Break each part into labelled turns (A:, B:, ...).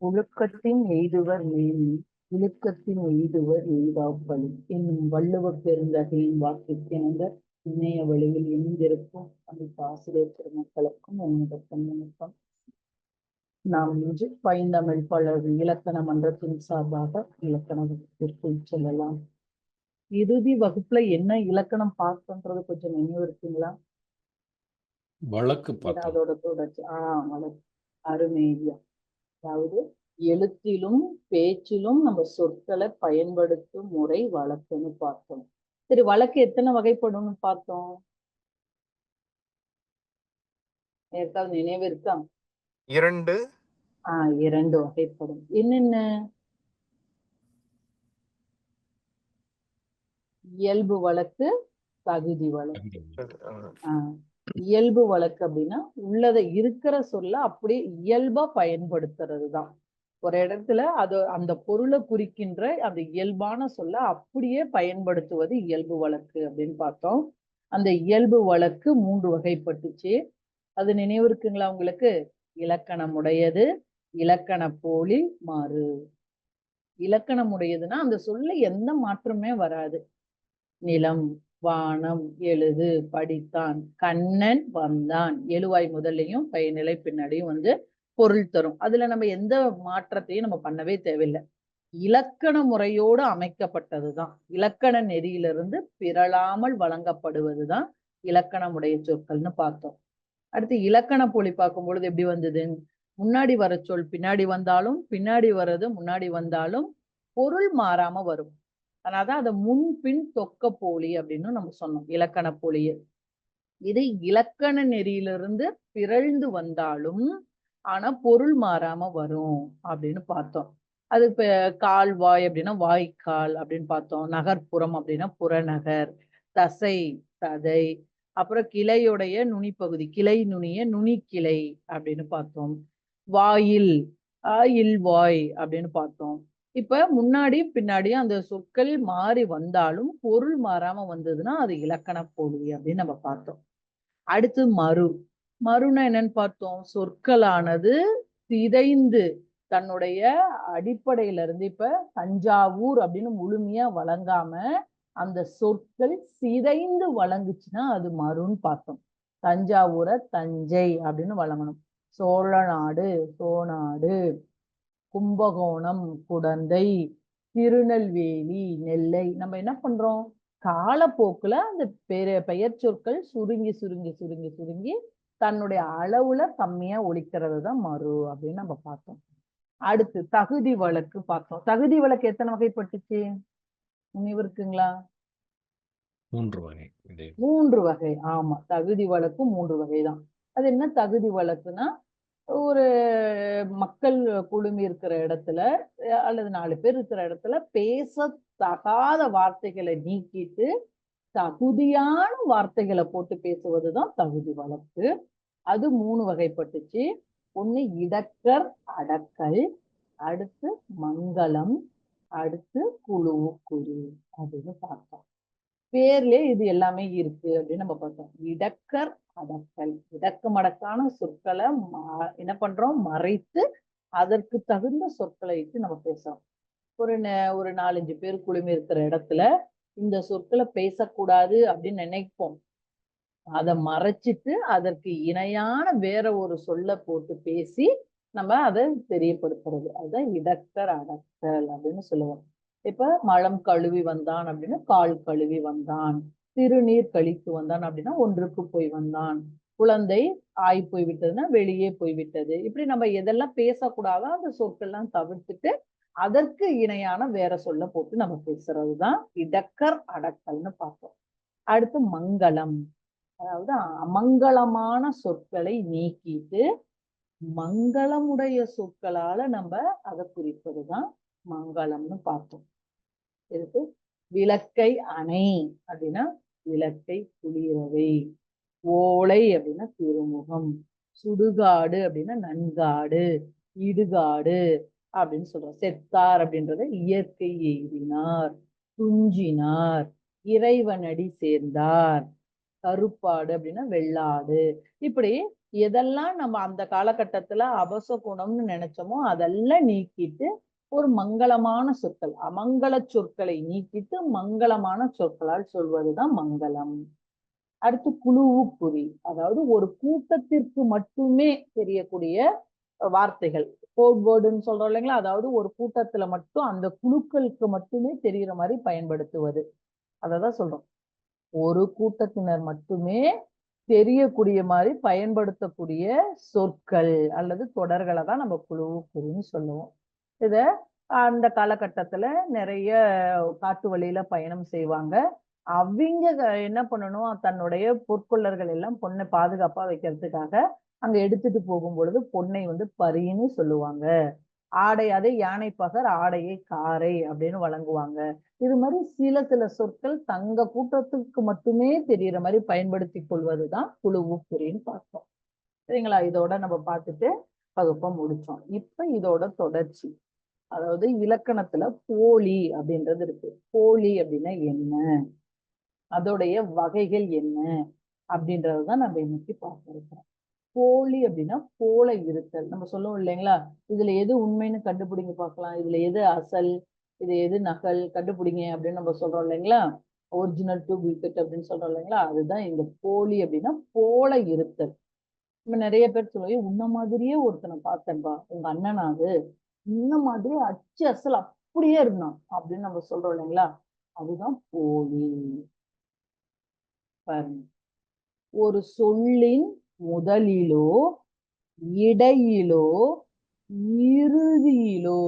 A: ஒழுக்கத்தின் எய்துவர் மேனி இழுக்கத்தின் எய்துவர் எய்தாப்பலி என்னும் வள்ளுவப் பெருந்தகையின் வாக்கிற்கிணங்க இணைய வழியில் இணைந்திருக்கும் அந்த ஆசிரியர் பெருமக்களுக்கும் என்னுடைய வணக்கம். நாம் இன்று பைந்தமிழ் பழகு இலக்கண மன்றத்தின் சார்பாக இலக்கண வகுப்பிற்குள் செல்லலாம். இறுதி வகுப்புல என்ன இலக்கணம் பார்த்தோன்றது கொஞ்சம் நினைவு இருக்குங்களா?
B: வழக்கு
A: அதோட தொடர்ச்சி. வழக்கு அருமையா. அதாவது எழுத்திலும் பேச்சிலும் நம்ம சொற்களை பயன்படுத்தும் முறை வழக்குன்னு பார்த்தோம். சரி, வழக்கு எத்தனை வகைப்படும்னு பார்த்தோம்? யாருக்காவது நினைவு இருக்கா?
C: இரண்டு.
A: இரண்டு வகைப்படும். என்னென்ன? இயல்பு வழக்கு, தகுதி வழக்கு. இயல்பு வழக்கு அப்படின்னா உள்ளதை இருக்கிற சொல்ல அப்படியே இயல்பா பயன்படுத்துறது தான். ஒரு இடத்துல அந்த பொருளை குறிக்கின்ற அந்த இயல்பான சொல்ல அப்படியே பயன்படுத்துவது இயல்பு வழக்கு அப்படின்னு பார்த்தோம். அந்த இயல்பு வழக்கு 3 வகைப்பட்டுச்சு. அது நினைவு இருக்குங்களா உங்களுக்கு? இலக்கணமுடையது, இலக்கண போலி, மாறு. இலக்கணமுடையதுன்னா அந்த சொல்ல எந்த மாற்றமே வராது. நிலம், வானம், எழுது, படித்தான், கண்ணன் வந்தான். எழுவாய் முதல்லையும் பயனிலை பின்னாடியும் வந்து பொருள் தரும். அதுல நம்ம எந்த மாற்றத்தையும் நம்ம பண்ணவே தேவையில்லை. இலக்கண முறையோடு அமைக்கப்பட்டதுதான். இலக்கண நெறியிலிருந்து பிறழாமல் வழங்கப்படுவதுதான் இலக்கணமுடைய சொற்கள்னு பார்த்தோம். அடுத்து இலக்கண போலி பார்க்கும் பொழுது எப்படி வந்தது? முன்னாடி வர சொல் பின்னாடி வந்தாலும், பின்னாடி வர்றது முன்னாடி வந்தாலும் பொருள் மாறாம வரும். அதனாலதான் அதை முன்பின் தொக்க போலி அப்படின்னு நம்ம சொன்னோம். இலக்கண போலியை இது இலக்கண நெறியிலிருந்து பிறழ்ந்து வந்தாலும் ஆனா பொருள் மாறாம வரும் அப்படின்னு பார்த்தோம். அது இப்ப கால்வாய் அப்படின்னா வாய்க்கால் அப்படின்னு பார்த்தோம். நகர்ப்புறம் அப்படின்னா புறநகர், தசை ததை, அப்புறம் கிளையுடைய நுனிப்பகுதி, கிளை நுனிய நுனிக்கிளை அப்படின்னு பார்த்தோம். வாயில் இல்வாய் அப்படின்னு பார்த்தோம். இப்ப முன்னாடி பின்னாடியும் அந்த சொற்கள் மாறி வந்தாலும் பொருள் மாறாம வந்ததுன்னா அது இலக்கண போலி அப்படின்னு நம்ம பார்த்தோம். அடுத்து மறுனா என்னன்னு பார்த்தோம்? சொற்களானது சிதைந்து தன்னுடைய அடிப்படையில இருந்து இப்ப தஞ்சாவூர் அப்படின்னு முழுமையா வழங்காம அந்த சொற்கள் சிதைந்து வழங்குச்சுன்னா அது மறுன்னு பார்த்தோம். தஞ்சாவூரை தஞ்சை அப்படின்னு வழங்கணும். சோழ நாடு சோநாடு, கும்பகோணம் குடந்தை, திருநெல்வேலி நெல்லை. நம்ம என்ன பண்றோம்? காலப்போக்குல அந்த பெயர் சொற்கள் சுருங்கி சுருங்கி சுருங்கி சுருங்கி தன்னுடைய அளவுல கம்மியா ஒழிக்கிறது தான் மறு அப்படின்னு நம்ம பார்த்தோம். அடுத்து தகுதி வழக்கு பார்த்தோம். தகுதி வழக்கு எத்தனை வகைப்பட்டுச்சு நினைவு இருக்குங்களா?
B: 3 வகை.
A: 3 வகை. ஆமா, தகுதி வழக்கு 3 வகைதான். அது என்ன தகுதி வழக்குன்னா, ஒரு மக்கள் குழுமி இருக்கிற இடத்துல அல்லது 4 பேர் இருக்கிற இடத்துல பேச தகாத வார்த்தைகளை நீக்கிட்டு தகுதியான வார்த்தைகளை போட்டு பேசுவதுதான் தகுதி வழக்கு. அது 3 வகைப்பட்டுச்சு. ஒண்ணு இடக்கர் அடக்கல், அடுத்து மங்களம், அடுத்து குழு அப்படின்னு பார்த்தோம். பேர்லயே இது எல்லாமே இருக்கு அப்படின்னு நம்ம பார்த்தோம். இடக்கர் அடக்கல், இடக்கமடக்கான சொற்களை என்ன பண்றோம்? மறைத்து அதற்கு தகுந்த சொற்களை இட்டு நம்ம பேசுறோம். ஒரு 4-5 பேர் குழுமி இருக்கிற இடத்துல இந்த சொற்களை பேசக்கூடாது அப்படின்னு நினைப்போம். அதை மறைச்சிட்டு அதற்கு இணையான வேற ஒரு சொல்ல போட்டு பேசி நம்ம அதை தெரியப்படுத்துறது. அதுதான் இடக்கர் அடக்கல் அப்படின்னு சொல்லுவோம். இப்ப மலம் கழுவி வந்தான் அப்படின்னா கால் கழுவி வந்தான், திருநீர் கழித்து வந்தான் அப்படின்னா ஒன்றுக்கு போய் வந்தான், குழந்தை ஆய் போய்விட்டதுன்னா வெளியே போய்விட்டது. இப்படி நம்ம எதெல்லாம் பேசக்கூடாதோ அந்த சொற்கள்லாம் தவிர்த்துட்டு அதற்கு இணையான வேற சொல்ல போட்டு நம்ம பேசுறதுதான் இடக்கர் அடக்கல்னு பார்த்தோம். அடுத்து மங்களம், அதாவது அமங்கலமான சொற்களை நீக்கிட்டு மங்களமுடைய சொற்களால நம்ம அதை குறிப்பதுதான் மங்களம்னு பார்த்தோம். இருக்கு விளக்கை அணை அப்படின்னா விளக்கை குளிரவை, ஓலை அப்படின்னா திருமுகம், சுடுகாடு அப்படின்னா நன்காடு, இடுகாடு அப்படின்னு சொல்றோம். செத்தார் அப்படின்றத இயற்கை எய்தினார், துஞ்சினார், இறைவனடி சேர்ந்தார், கருப்பாடு அப்படின்னா வெள்ளாடு. இப்படி எதெல்லாம் நம்ம அந்த காலகட்டத்துல அபசகுணம்னு நினைச்சோமோ அதெல்லாம் நீக்கிட்டு ஒரு மங்களமான சொற்கள், அமங்கல சொற்களை நீக்கிட்டு மங்களமான சொற்களால் சொல்வதுதான் மங்களம். அடுத்து குழுவுக்குறி, அதாவது ஒரு கூட்டத்திற்கு மட்டுமே தெரியக்கூடிய வார்த்தைகள், கோட் வேர்டுன்னு சொல்றோம் இல்லைங்களா, அதாவது ஒரு கூட்டத்துல மட்டும் அந்த குழுக்களுக்கு மட்டுமே தெரிகிற மாதிரி பயன்படுத்துவது. அததான் சொல்றோம், ஒரு கூட்டத்தினர் மட்டுமே தெரியக்கூடிய மாதிரி பயன்படுத்தக்கூடிய சொற்கள் அல்லது தொடர்களை தான் நம்ம குழுவுக்குறின்னு சொல்லுவோம். இத அந்த காலகட்டத்துல நிறைய காட்டு வழியில பயணம் செய்வாங்க. அவங்க என்ன பண்ணணும், தன்னுடைய பொற்கொள்ளர்கள் எல்லாம் பொண்ணை பாதுகாப்பா வைக்கிறதுக்காக அங்க எடுத்துட்டு போகும் பொழுது பொன்னை பரின்னு சொல்லுவாங்க. ஆடை, அதை யானை பகர் ஆடையை காரை அப்படின்னு வழங்குவாங்க. இது மாதிரி சில சில சொற்கள் தங்க கூட்டத்துக்கு மட்டுமே தெரிகிற மாதிரி பயன்படுத்தி கொள்வதுதான் குழுவுக்குறின்னு பார்த்தோம். சரிங்களா? இதோட நம்ம பார்த்துட்டு வகுப்பை முடிச்சோம். இப்ப இதோட தொடர்ச்சி, அதாவது இலக்கணத்துல போலி அப்படின்றது இருக்கு. போலி அப்படின்னா என்ன, அதோடைய வகைகள் என்ன அப்படின்றதுதான் நம்ம இன்னைக்கு பார்க்க இருக்கிறோம். போலி அப்படின்னா போல இருத்தல். நம்ம சொல்லுவோம் இல்லைங்களா, இதுல எது உண்மைன்னு கண்டுபிடிங்க பார்க்கலாம், இதுல எது அசல், இது எது நகல், கண்டுபிடிங்க அப்படின்னு நம்ம சொல்றோம் இல்லைங்களா, ஒரிஜினல் டு டூப்ளிகேட் அப்படின்னு சொல்றோம் இல்லைங்களா, அதுதான் இந்த போலி அப்படின்னா போல இருத்தல். நம்ம நிறைய பேர் சொல்லுவோம், உன்ன மாதிரியே ஒருத்தனை பார்த்தேன்பா, உங்க அண்ணனாவது இந்த மாதிரி அச்சு அசல் அப்படியே இருந்தான் அப்படின்னு நம்ம சொல்றோம் இல்லைங்களா, அதுதான் போலி. பாருங்க, ஒரு சொல்லின் முதலிலோ இடையிலோ இறுதியிலோ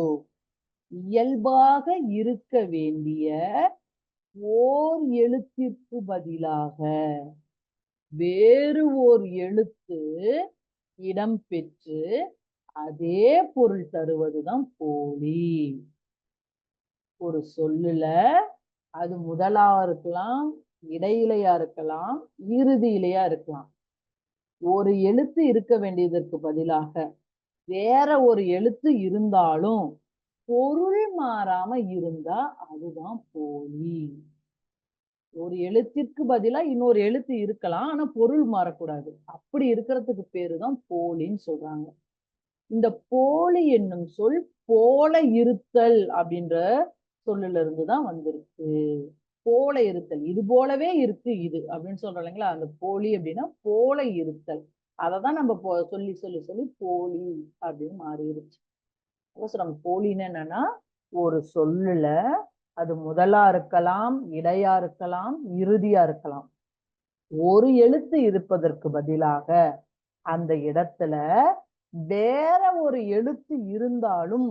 A: இயல்பாக இருக்க வேண்டிய ஓர் எழுத்திற்கு பதிலாக வேறு ஓர் எழுத்து இடம்பெற்று அதே பொருள் தருவதுதான் போலி. ஒரு சொல்லுல அது முதலா இருக்கலாம், இடையிலையா இருக்கலாம், இறுதியிலையா இருக்கலாம். ஒரு எழுத்து இருக்க வேண்டியதற்கு பதிலாக வேற ஒரு எழுத்து இருந்தாலும் பொருள் மாறாம இருந்தா அதுதான் போலி. ஒரு எழுத்திற்கு பதிலா இன்னொரு எழுத்து இருக்கலாம், ஆனா பொருள் மாறக்கூடாது. அப்படி இருக்கிறதுக்கு பேருதான் போலின்னு சொல்றாங்க. இந்த போலி என்னும் சொல் போல இருத்தல் அப்படின்ற சொல்லுல இருந்துதான் வந்திருக்கு. போல இருத்தல், இது போலவே இருக்கு இது அப்படின்னு சொல்றோம் இல்லைங்களா, அந்த போலி அப்படின்னா போல இருத்தல். அததான் நம்ம சொல்லி சொல்லி சொல்லி போலி அப்படின்னு மாறிடுச்சு. சொல்றாங்க போலின்னு என்னன்னா, ஒரு சொல்லுல அது முதலா இருக்கலாம், இடையா இருக்கலாம், இறுதியா இருக்கலாம், ஒரு எழுத்து இருப்பதற்கு பதிலாக அந்த இடத்துல வேற ஒரு எழுத்து இருந்தாலும்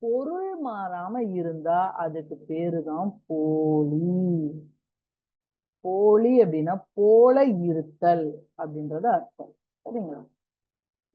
A: பொருள் மாறாம இருந்தா அதுக்கு பேருதான் போலி. போலி அப்படின்னா போல இருத்தல் அப்படின்றது அர்த்தம். சரிங்களா?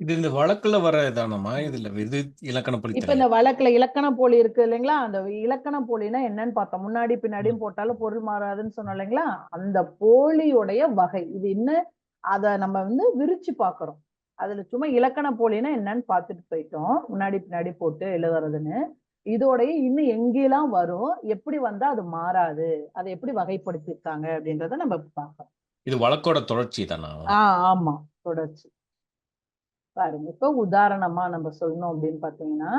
B: இது இந்த வழக்குல வர இதானமா, இதுல இது இலக்கண
A: இப்ப
B: படித்தலை?
A: இந்த வழக்குல இலக்கண போலி இருக்கு இல்லைங்களா, அந்த இலக்கண போலினா என்னன்னு பார்த்தோம். முன்னாடி பின்னாடியும் போட்டாலும் பொருள் மாறாதுன்னு சொன்னோம் இல்லைங்களா, அந்த போலியுடைய வகை இது என்ன, அத நம்ம விரிச்சு பார்க்கிறோம். அதுல சும்மா இலக்கண போலினா என்னன்னு பார்த்துட்டு போயிட்டோம், முன்னாடி பின்னாடி போட்டு எழுதுறதுன்னு. இதோடைய இன்னும் எங்கெல்லாம் வரும், எப்படி வந்தா அது மாறாது, அதை எப்படி வகைப்படுத்திருக்காங்க அப்படின்றத நம்ம பார்க்கலாம்.
B: இது வழக்கோட தொடர்ச்சி தானா?
A: ஆமா, தொடர்ச்சி. பாருங்க, இப்ப உதாரணமா நம்ம சொல்லணும் அப்படின்னு பாத்தீங்கன்னா,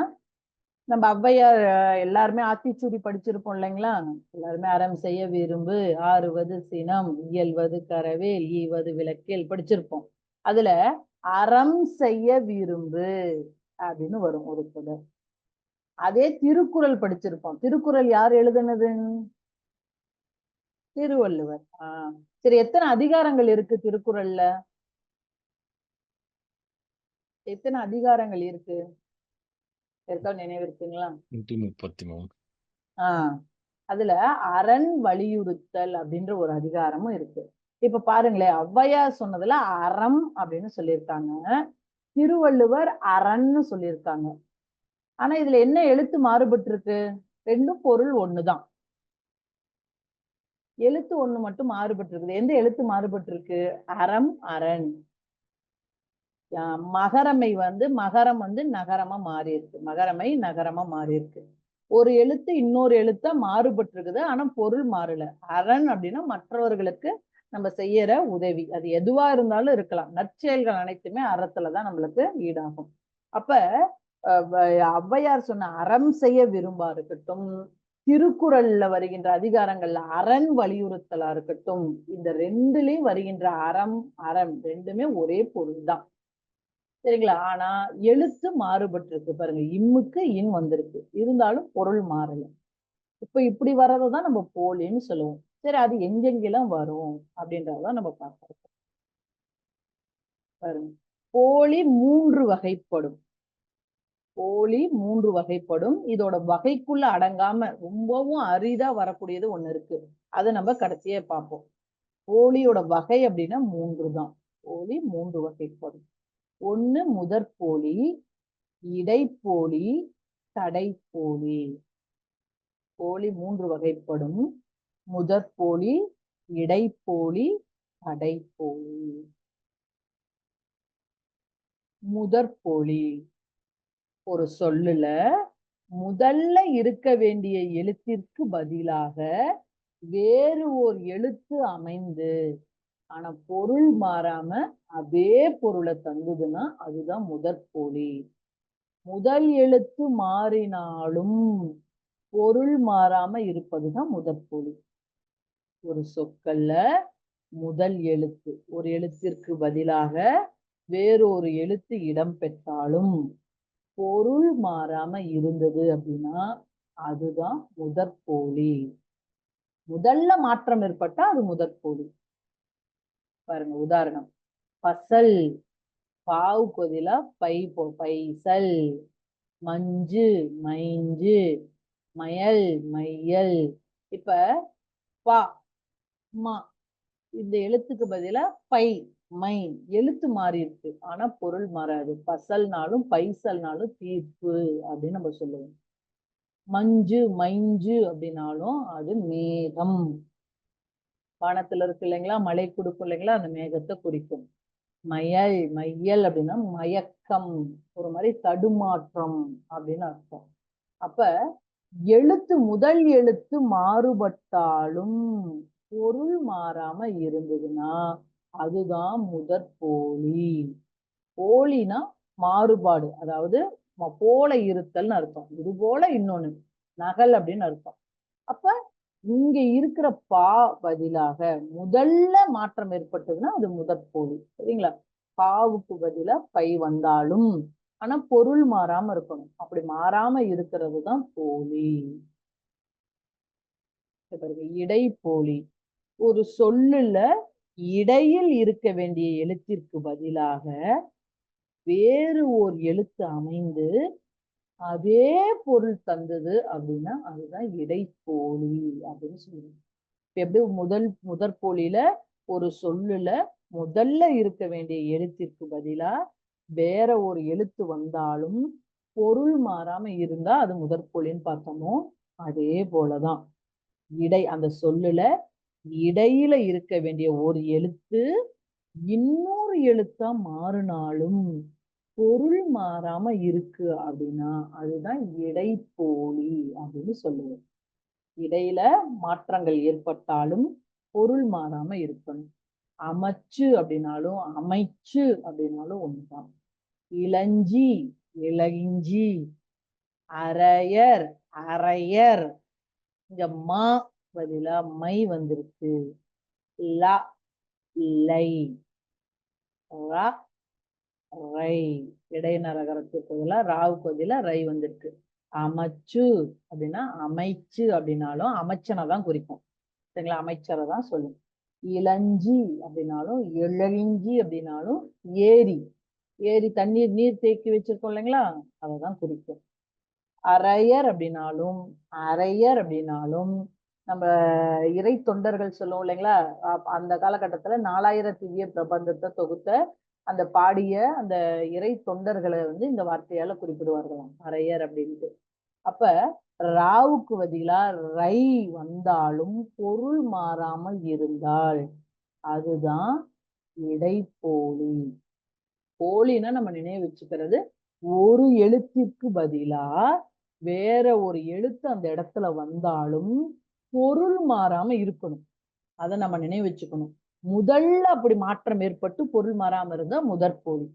A: நம்ம ஔவையார் எல்லாருமே ஆத்திச்சூடி படிச்சிருப்போம் இல்லைங்களா, எல்லாருமே அறம் செய்ய விரும்பு, ஆறுவது சினம், இயல்வது கரவேல், ஈவது விளக்கேல் படிச்சிருப்போம். அதுல அறம் செய்ய விரும்பு அப்படின்னு வரும் ஒரு தொடர். அதே திருக்குறள் படிச்சிருப்போம். திருக்குறள் யார் எழுதுனது? திருவள்ளுவர். சரி, எத்தனை அதிகாரங்கள் இருக்கு திருக்குறள்ல? எத்தனை அதிகாரங்கள் இருக்கு? நினைவு இருக்குங்களா?
B: 133.
A: அதுல அரண் வலியுறுத்தல் அப்படின்ற ஒரு அதிகாரமும் இருக்கு. இப்ப பாருங்களேன், ஔவையார் சொன்னதுல அறம் அப்படின்னு சொல்லியிருக்காங்க, திருவள்ளுவர் அரண்னு சொல்லியிருக்காங்க. ஆனா இதுல என்ன எழுத்து மாறுபட்டு இருக்கு? ரெண்டும் பொருள் ஒண்ணுதான், எழுத்து ஒண்ணு மட்டும் மாறுபட்டு இருக்குது. எந்த எழுத்து மாறுபட்டு இருக்கு? அறம், அரண். மகரமை மகரம் நகரமா மாறி இருக்கு, மகரமை நகரமா மாறி இருக்கு. ஒரு எழுத்து இன்னொரு எழுத்தா மாறுபட்டு இருக்குது, ஆனா பொருள் மாறல. அரண் அப்படின்னா மற்றவர்களுக்கு நம்ம செய்யற உதவி, அது எதுவா இருந்தாலும் இருக்கலாம். நற்செயல்கள் அனைத்துமே அறத்துலதான் நம்மளுக்கு ஈடாகும். அப்ப ஔவையார் சொன்ன அறம் செய்ய விரும்பா இருக்கட்டும், திருக்குறள்ல வருகின்ற அதிகாரங்கள்ல அரண் வலியுறுத்தலா இருக்கட்டும், இந்த ரெண்டுலயும் வருகின்ற அறம் அறம் ரெண்டுமே ஒரே பொருள் தான். சரிங்களா? ஆனா எழுத்து மாறுபட்டு இருக்கு பாருங்க. இம்முக்கு இன் வந்திருக்கு, இருந்தாலும் பொருள் மாறல. இப்ப இப்படி வர்றதுதான் நம்ம போலின்னு சொல்லுவோம். சரி, அது எங்கெங்கெல்லாம் வரும் அப்படின்றதான் நம்ம பார்க்கிறோம். பாருங்க, போலி 3 வகைப்படும். போலி 3 வகைப்படும். இதோட வகைக்குள்ள அடங்காம ரொம்பவும் அரிதா வரக்கூடியது ஒண்ணு இருக்கு. அதை நம்ம கடைசியே பார்ப்போம். போலியோட வகை அப்படின்னா 3 தான். போலி 3 வகைப்படும். ஒண்ணு முதற்போலி, இடைப்போலி, தடைப்போலி. போலி 3 வகைப்படும். முதற்போலி, இடைப்போலி, தடைப்போலி. முதற்போலி ஒரு சொல்லுல முதல்ல இருக்க வேண்டிய எழுத்திற்கு பதிலாக வேறு ஒரு எழுத்து அமைந்து ஆனா பொருள் மாறாம அதே பொருளை தந்ததுன்னா அதுதான் முதற்போலி. முதல் எழுத்து மாறினாலும் பொருள் மாறாம இருப்பதுதான் முதற்போலி. ஒரு சொற்கள்ல முதல் எழுத்து, ஒரு எழுத்திற்கு பதிலாக வேறொரு எழுத்து இடம் பெற்றாலும் பொருள் மாறாம இருந்தது அப்படின்னா அதுதான் முதற்போலி. முதல்ல மாற்றம் ஏற்பட்டா அது முதற்போலி. பாருங்க, உதாரணம். பசல், பாவு கொதிலா பைசல். மஞ்சு, மைஞ்சு. மயல், மையல். இப்ப பா மா இந்த எழுத்துக்கு பதிலா பை மை எழுத்து மாறி இருக்கு, ஆனா பொருள் மாறாது. பசல்னாலும் பைசல்னாலும் தீர்ப்பு அப்படின்னு நம்ம சொல்லுவோம். மஞ்சு மைஞ்சு அப்படின்னாலும் அது மேகம். வானத்துல இருக்கு இல்லைங்களா, மழை கொடுக்கும் இல்லைங்களா, அந்த மேகத்தை குறிக்கும். மயல் மையல் அப்படின்னா மயக்கம், ஒரு மாதிரி தடுமாற்றம் அப்படின்னு அர்த்தம். அப்ப எழுத்து முதல் எழுத்து மாறுபட்டாலும் பொருள் மாறாம இருந்ததுன்னா அதுதான் முதற்போலி. போலினா மாறுபாடு, அதாவது போல இருத்தல்னு அர்த்தம். இது போல இன்னொன்னு நகல் அப்படின்னு அர்த்தம். அப்ப இங்க இருக்கிற பா பதிலாக முதல்ல மாற்றம் ஏற்பட்டதுன்னா அது முதற்போலி. சரிங்களா? பாவுக்கு பதிலா பை வந்தாலும் ஆனா பொருள் மாறாம இருக்கணும். அப்படி மாறாம இருக்கிறது தான் போலி. இடைப்போலி ஒரு சொல்லுல இடையில் இருக்க வேண்டிய எழுத்திற்கு பதிலாக வேறு ஒரு எழுத்து அமைந்து அதே பொருள் தந்தது அப்படின்னா அதுதான் இடைப்போலி அப்படின்னு சொல்லுவோம். எப்படி முதற்போலியில ஒரு சொல்லுல முதல்ல இருக்க வேண்டிய எழுத்திற்கு பதிலா வேற ஒரு எழுத்து வந்தாலும் பொருள் மாறாம இருந்தா அது முதற்போலின்னு பார்த்தோமோ, அதே போலதான் அந்த சொல்லுல இடையில இருக்க வேண்டிய ஒரு எழுத்து இன்னொரு எழுத்தா மாறினாலும் பொருள் மாறாம இருக்கு அப்படின்னா அதுதான் இடைப்போலி அப்படின்னு சொல்லுவோம். இடையில மாற்றங்கள் ஏற்பட்டாலும் பொருள் மாறாம இருக்கணும். அமைச்சு அப்படின்னாலும் அமைச்சு அப்படின்னாலும் ஒண்ணுதான். இளஞ்சி இளஞ்சி, அரையர் அரையர். இங்க மா பதிலா மை வந்திருக்கு. லா லை, ரா ரை. இடைநரகரத்துக்கு பதிலா ராவுக்கு பதிலா ரை வந்திருக்கு. அமைச்சு அப்படின்னா அமைச்சு அப்படின்னாலும் அமைச்சனை தான் குறிக்கும். சரிங்களா? அமைச்சரை தான் சொல்லும். இளஞ்சி அப்படின்னாலும் இளஞ்சி அப்படின்னாலும் ஏரி, ஏரி தண்ணீர் நீர் தேக்கி வச்சிருக்கோம் இல்லைங்களா, அதைதான் குறிக்கும். அரையர் அப்படின்னாலும் நம்ம இறை தொண்டர்கள் சொல்லுவோம் இல்லைங்களா, அந்த காலகட்டத்துல 4000 திவ்ய பிரபந்தத்தை தொகுத்த அந்த பாடிய அந்த இறை தொண்டர்களை இந்த வார்த்தையால குறிப்பிடுவார்களாம், அரையர் அப்படின்ட்டு. அப்ப ராவுக்கு பதிலா ரை வந்தாலும் பொருள் மாறாமல் இருந்தால் அதுதான் இடைப்போலி. போலினா நம்ம நினைவு வச்சுக்கிறது ஒரு எழுத்திற்கு பதிலா வேற ஒரு எழுத்து அந்த இடத்துல வந்தாலும் பொருள் மாறாம இருக்கணும். அதை நம்ம நினைவு வச்சுக்கணும். முதல்ல அப்படி மாற்றம் ஏற்பட்டு பொருள் மாறாம இருந்தா முதற்போலி.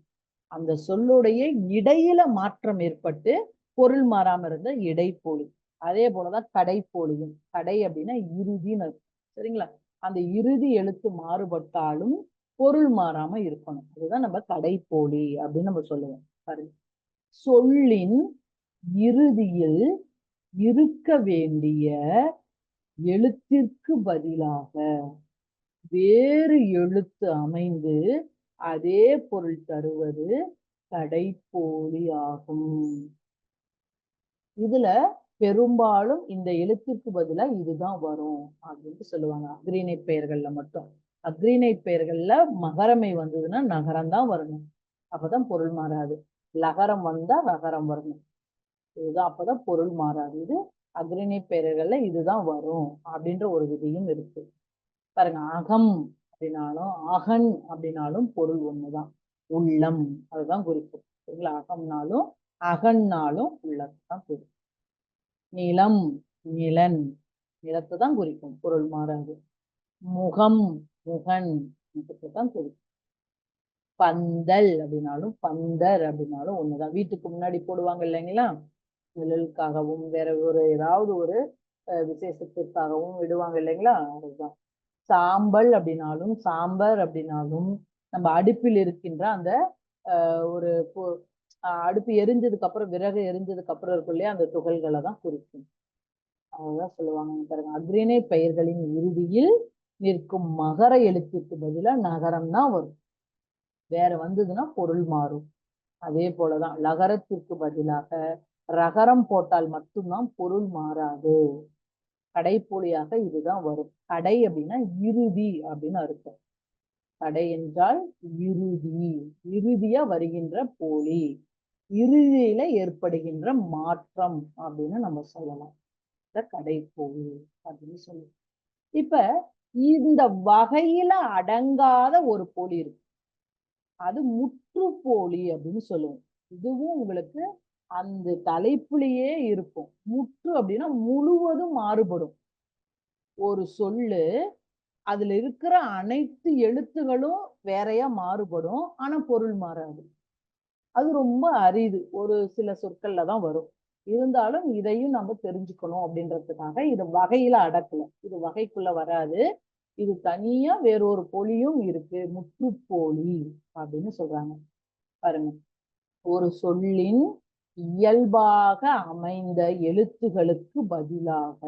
A: அந்த சொல்லுடைய இடையில மாற்றம் ஏற்பட்டு பொருள் மாறாம இருந்த இடைப்போலி. அதே போலதான் கடைப்போலியும். கடை அப்படின்னா இறுதின்னு அர்த்தம். சரிங்களா? அந்த இறுதி எழுத்து மாறுபட்டாலும் பொருள் மாறாம இருக்கணும். அதுதான் நம்ம கடைப்போலி அப்படின்னு நம்ம சொல்லுவோம். பாருங்க, சொல்லின் இறுதியில் இருக்க வேண்டிய எழுத்திற்கு பதிலாக வேறு எழுத்து அமைந்து அதே பொருள் தருவது கடைப்போலி ஆகும். இதுல பெரும்பாலும் இந்த எழுத்திற்கு பதிலா இதுதான் வரும் அப்படின்னு சொல்லுவாங்க. அக்ரிணை பெயர்கள்ல மட்டும். அக்ரிணை பெயர்கள்ல மகரமை வந்ததுன்னா நகரம் தான் வரணும். அப்பதான் பொருள் மாறாது. லகரம் வந்தா ரகரம் வரணும். இதுதான், அப்பதான் பொருள் மாறாது. இது அக்ரிணை பெயர்கள்ல இதுதான் வரும் அப்படின்ற ஒரு விதியும் இருக்கு. பாருங்க, அகம் அப்படின்னாலும் அகன் அப்படின்னாலும் பொருள் ஒண்ணுதான். உள்ளம் அதுதான் குறிக்கும். சரிங்களா? அகம்னாலும் அகன்னாலும் உள்ளத்தான் குறிக்கும். நிலம் நிலன் நிலத்தை தான் குறிக்கும், பொருள் மாறாது. முகம் முகன் தான் குறிக்கும். பந்தல் அப்படின்னாலும் பந்தர் அப்படின்னாலும் ஒண்ணுதான். வீட்டுக்கு முன்னாடி போடுவாங்க இல்லைங்களா, நிழலுக்காகவும் வேற ஒரு ஏதாவது ஒரு விசேஷத்திற்காகவும் விடுவாங்க இல்லைங்களா, அதுதான். சாம்பல் அப்படின்னாலும் சாம்பர் அப்படின்னாலும் நம்ம அடுப்பில் இருக்கின்ற அந்த ஒரு அடுப்பு எரிஞ்சதுக்கு அப்புறம், விறகு எரிஞ்சதுக்கு அப்புறம் இருக்கும் இல்லையா, அந்த துகள்களை தான் குறிக்கும். அதுதான் சொல்லுவாங்க. பாருங்க, அக்ரிணை பெயர்களின் இறுதியில் நிற்கும் மகர எழுத்துக்கு பதிலா நகரம் தான் வரும். வேற வந்ததுன்னா பொருள் மாறும். அதே போலதான் லகரத்திற்கு பதிலாக ரகரம் போட்டால் மட்டும்தான் பொருள் மாறாது. கடைப்போலியாக இதுதான் வரும். கடை அப்படின்னா இறுதி அப்படின்னு அர்த்தம். கடை என்றால் இறுதி, இறுதியா வருகின்ற போலி, இறுதியில ஏற்படுகின்ற மாற்றம் அப்படின்னு நம்ம சொல்லலாம். கடைப்போலி அப்படின்னு சொல்லி. இப்ப இந்த வகையில அடங்காத ஒரு போலி இருக்கு, அது முற்றுப்போலி அப்படின்னு சொல்லுவோம். இதுவும் உங்களுக்கு அந்த தலைப்புலயே இருக்கும். முற்று அப்படின்னா முழுவதும் மாறுபடும். ஒரு சொல்லு, அதுல இருக்கிற அனைத்து எழுத்துகளும் வேறையா மாறுபடும், ஆனா பொருள் மாறாது. அது ரொம்ப அரிது, ஒரு சில சொற்கள்ல தான் வரும். இருந்தாலும் இதையும் நம்ம தெரிஞ்சுக்கணும் அப்படின்றதுக்காக இது வகையில அடக்கல, இது வகைக்குள்ள வராது. இது தனியா வேறொரு பொலியும் இருக்கு, முற்றுப்போலி அப்படின்னு சொல்றாங்க. பாருங்க, ஒரு சொல்லின் இயல்பாக அமைந்த எழுத்துகளுக்கு பதிலாக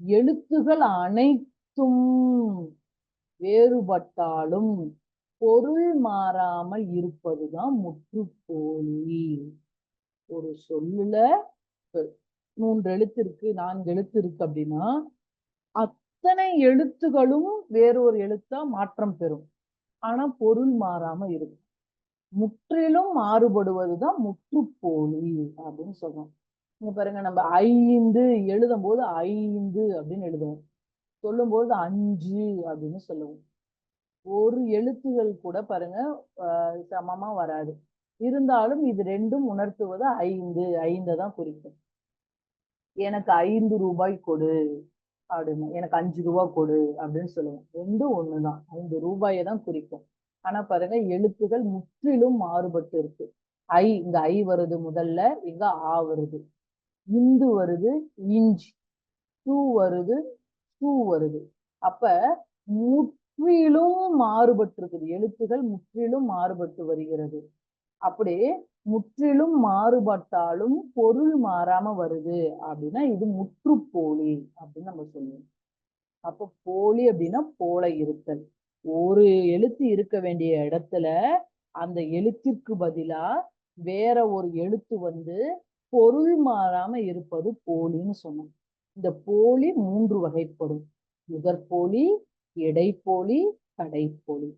A: எழுத்துகள் அனைத்தும் வேறுபட்டாலும் பொருள் மாறாமல் இருப்பதுதான் முற்றுப்போலி. ஒரு சொல்லுல 3 எழுத்து இருக்கு, 4 எழுத்து இருக்கு அப்படின்னா அத்தனை எழுத்துகளும் வேறொரு எழுத்தா மாற்றம் பெறும், ஆனா பொருள் மாறாம இருக்கும். முற்றிலும் மாறுபடுவதுதான் முற்றுப்போலி அப்படின்னு சொல்றோம். இங்க பாருங்க, நம்ம 5 எழுதும் போது 5 அப்படின்னு எழுதுவோம், சொல்லும் போது 5 அப்படின்னு சொல்லுவோம். ஒரு எழுத்துகள் கூட பாருங்க சமமா வராது. இருந்தாலும் இது ரெண்டும் உணர்த்துவது 5, 5 தான் குறிக்கும். எனக்கு 5 ரூபாய் கொடு அப்படின்னு, எனக்கு 5 ரூபாய் கொடு அப்படின்னு சொல்லுவோம். ரெண்டும் ஒண்ணுதான், 5 ரூபாயை தான் குறிக்கும். ஆனா பாருங்க, எழுத்துகள் முற்றிலும் மாறுபட்டு இருக்கு. இங்க ஐ வருது முதல்ல, இங்க ஆ வருது. இந்து வருது, இஞ்சி. சூ வருது, சூ வருது. அப்ப முற்றிலும் மாறுபட்டு இருக்குது, எழுத்துகள் முற்றிலும் மாறுபட்டு வருகிறது. அப்படி முற்றிலும் மாறுபட்டாலும் பொருள் மாறாம வருது அப்படின்னா இது முற்றுப்போலி அப்படின்னு நம்ம சொல்லுவோம். அப்ப போலி அப்படின்னா போல இருத்தல். ஒரு எழுத்து இருக்க வேண்டிய இடத்துல அந்த எழுத்திற்கு பதிலா வேற ஒரு எழுத்து வந்து பொருள் மாறாம இருப்பது போலின்னு சொன்னோம். இந்த போலி 3 வகைப்படும்: முதற்போலி, இடைப்போலி, கடைப்போலி.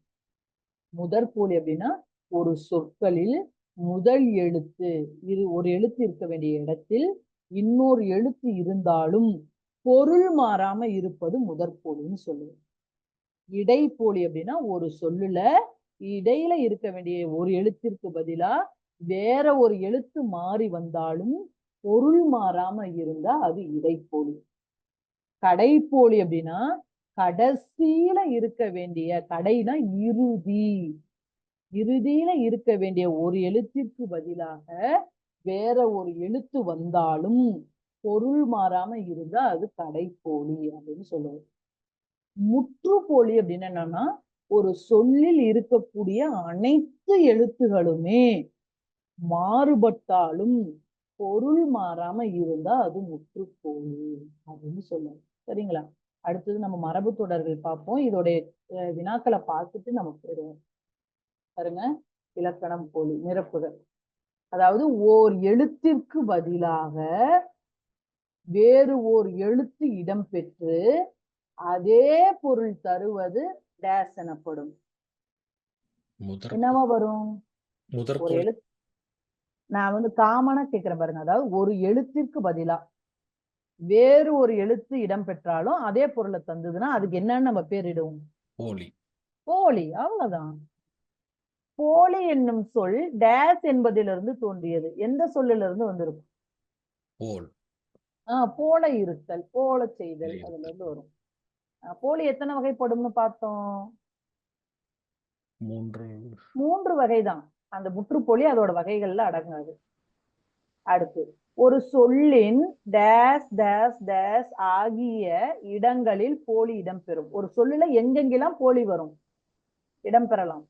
A: முதற்போலி அப்படின்னா ஒரு சொற்களில் முதல் எழுத்து, இது ஒரு எழுத்து இருக்க வேண்டிய இடத்தில் இன்னொரு எழுத்து இருந்தாலும் பொருள் மாறாம இருப்பது முதற்போலின்னு சொல்லுவோம். இடைப்போலி அப்படின்னா ஒரு சொல்லுல இடையில இருக்க வேண்டிய ஒரு எழுத்திற்கு பதிலா வேற ஒரு எழுத்து மாறி வந்தாலும் பொருள் மாறாம இருந்தா அது இடைப்போலி. கடைப்போலி அப்படின்னா கடைசியில இருக்க வேண்டிய, கடைனா இறுதி, இறுதியில இருக்க வேண்டிய ஒரு எழுத்திற்கு பதிலாக வேற ஒரு எழுத்து வந்தாலும் பொருள் மாறாம இருந்தா அது கடைப்போலி அப்படின்னு சொல்லுவோம். முற்றுப்போலி அப்படின்னு என்னன்னா, ஒரு சொல்லில் இருக்கக்கூடிய அனைத்து எழுத்துகளுமே மாறுபட்டாலும் பொருள் மாறாம இருந்தா அது முற்றுப்போலி அப்படின்னு சொல்லுவோம். சரிங்களா? அடுத்தது நம்ம மரபு தொடர்கள் பார்ப்போம். இதோடைய வினாக்களை பார்த்துட்டு நம்ம போயிடுவோம். பாருங்க, இலக்கணம் போலி நிரப்புதல். அதாவது ஓர் எழுத்திற்கு பதிலாக வேறு ஓர் எழுத்து இடம்பெற்று அதே பொருள் தருவது டேஸ் எனப்படும். என்னவா வரும்? ஒரு எழுத்து, நான் காமனா கேட்கிறேன் பாருங்க. அதாவது ஒரு எழுத்திற்கு பதிலா வேறு ஒரு எழுத்து இடம் பெற்றாலும் அதே பொருளை தந்ததுன்னா அதுக்கு என்னன்னு நம்ம பேரிடுவோம்?
B: போலி.
A: போலி. அவ்வளவுதான். போலி என்னும் சொல் டேஸ் என்பதிலிருந்து தோன்றியது. எந்த சொல்லிலிருந்து வந்திருக்கும்?
B: போல்.
A: போல இருத்தல், போல செய்தல், அதுல இருந்து வரும். போலி எத்தனை வகைப்படும்னு பார்த்தோம்? 3 வகைதான். அந்த முற்றுப்போலி அதோட வகைகள்ல அடங்காது. அடுத்து, ஒரு சொல்லின் டேஸ் டேஸ் டேஸ் ஆகிய இடங்களில் போலி இடம்பெறும். ஒரு சொல்லுல எங்கெங்கெல்லாம் போலி வரும், இடம்பெறலாம்?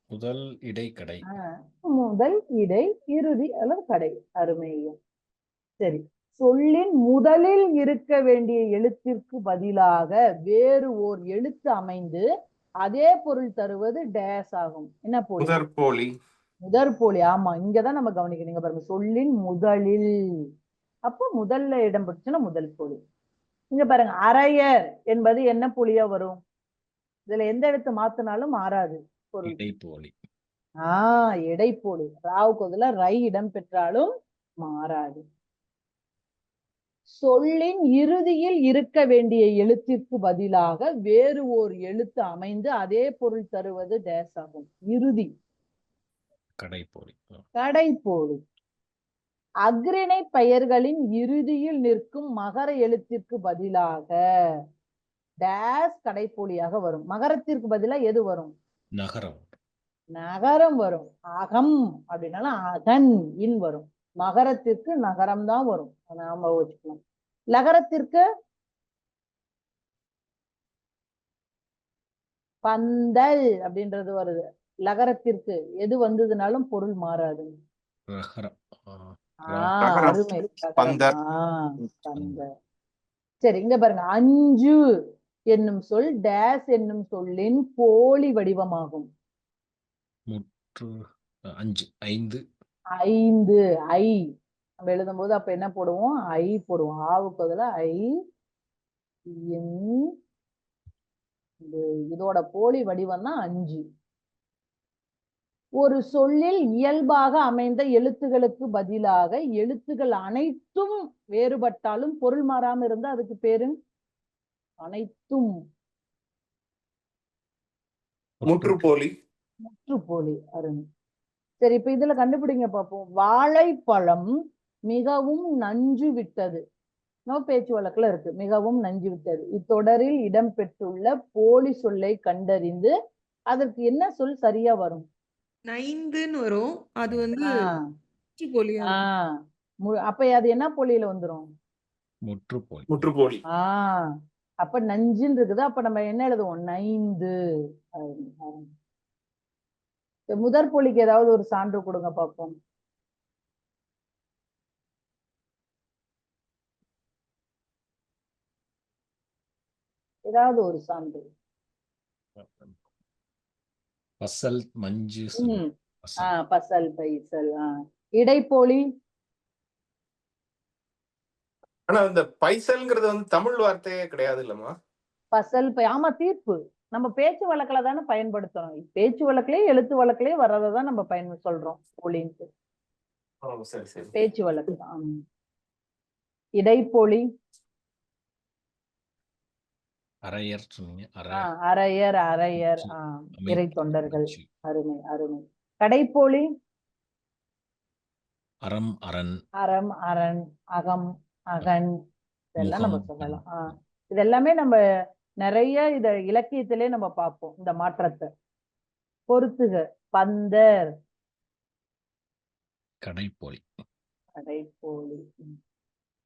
B: முதல், இடை, கடை.
A: முதல், இடை, இறுதி அல்லது கடை. அருமையும். சரி, சொல்லின் முதலில் இருக்க வேண்டிய எழுத்திற்கு பதிலாக வேறு ஓர் எழுத்து அமைந்து அதே பொருள் தருவது டேஸ் ஆகும். என்ன போலி?
C: முதற்போலி.
A: முதற்போலி. ஆமா, இங்கதான் நம்ம கவனிக்கணும். பாருங்க, சொல்லின் முதலில், அப்போ முதல்ல இடம் பெற்றுச்சுன்னா முதல் போலி. இங்க பாருங்க, அரையர் என்பது என்ன போலியா வரும்? இதுல எந்த எழுத்து மாத்தினாலும் மாறாது பொருள்.
B: இடைப்போலி.
A: இடைப்போலி. ராவுக்கு பதிலா ரை இடம் பெற்றாலும் மாறாது. சொல்லின் இறுதியில் இருக்க வேண்டிய எழுத்திற்கு பதிலாக வேறு ஓர் எழுத்து அமைந்து அதே பொருள் தருவது டேஸ் ஆகும். இறுதி,
B: கடைப்போலி.
A: கடைப்போலி. அஃறிணை பெயர்களின் இறுதியில் நிற்கும் மகர எழுத்திற்கு பதிலாக டேஸ் கடைப்போலியாக வரும். மகரத்திற்கு பதிலா எது வரும்?
B: நகரம்.
A: நகரம் வரும். அகம் அப்படின்னாலும் அகன் இன் வரும். மகரத்திற்கு நகரம் தான் வரும். நாம வச்சுக்கலாம். லகரத்திற்கு பந்தல் அப்படின்றது வருது. லகரத்திற்கு எது வந்ததுனாலும் பொருள் மாறாது. அருமை.
C: பந்தர்.
A: சரி, இங்க பாருங்க, அஞ்சு என்னும் சொல் டேஸ் என்னும் சொல்லின் போலி வடிவமாகும்.
B: ஐந்து.
A: ஐ நம்ம எழுதும் போது அப்ப என்ன போடுவோம்? ஐ போடுவோம். ஆவுக்கு பதிலா ஐ. இதோட போலி வடிவம் தான் 5. ஒரு சொல்லில் இயல்பாக அமைந்த எழுத்துகளுக்கு பதிலாக எழுத்துகள் அனைத்தும் வேறுபட்டாலும் பொருள் மாறாம இருந்தா அதுக்கு பேரு அனைத்தும்
C: முற்றுப்போலி.
A: முற்றுப்போலி. அருண். சரி, இப்ப இதுல கண்டுபிடிங்க பார்ப்போம். வாழைப்பழம் மிகவும் நஞ்சு விட்டது. பேச்சு வழக்குல இருக்கு, மிகவும் நஞ்சு விட்டது. இத்தொடரில் இடம்பெற்றுள்ள போலி சொல்லை கண்டறிந்து அதற்கு என்ன சொல் சரியா வரும்?
D: நைந்துன்னு வரும். அது முற்றுப்போலியா
A: அப்ப அது என்ன போலியில வந்துரும்?
B: முற்றுப்போலி.
C: முற்றுப்போலி.
A: அப்ப நஞ்சுன்னு இருக்குது. அப்ப நம்ம என்ன எழுதுவோம்? நைந்து. முதற் போலிக்கு ஏதாவது ஒரு சான்று கொடுங்க பார்ப்போம். ஏதாவது ஒரு சான்று.
B: பசல், மஞ்சு.
A: பசல், பைசல். இடைப்போலி.
C: ஆனா இந்த பைசல்ங்கிறது தமிழ் வார்த்தையே கிடையாது இல்லம்மா? பசல்,
A: ஆமா, தீர்ப்பு. நம்ம பேச்சு வழக்குல தானே பயன்படுத்துறோம். பேச்சு வழக்குலயே எழுத்து வழக்குலயே வர்றதான் நம்ம சொல்றோம் போலின்ட்டு. பேச்சு வழக்கு தான். இடைப்போலி.
B: அரையர் சொன்னீங்க.
A: அரையர், அரையர். இறை தொண்டர்கள். அருமை, அருமை. கடைப்போலி.
B: அறம், அரண்.
A: அறம், அரண், அகம், அகன், இதெல்லாம் நம்ம சொல்லலாம். இதெல்லாமே நம்ம நிறைய இத இலக்கியத்திலே நம்ம பார்ப்போம் இந்த மாற்றத்தை. பொறுத்துக, பந்தர்,
B: கடைப்போலி,
A: கடைப்போலி,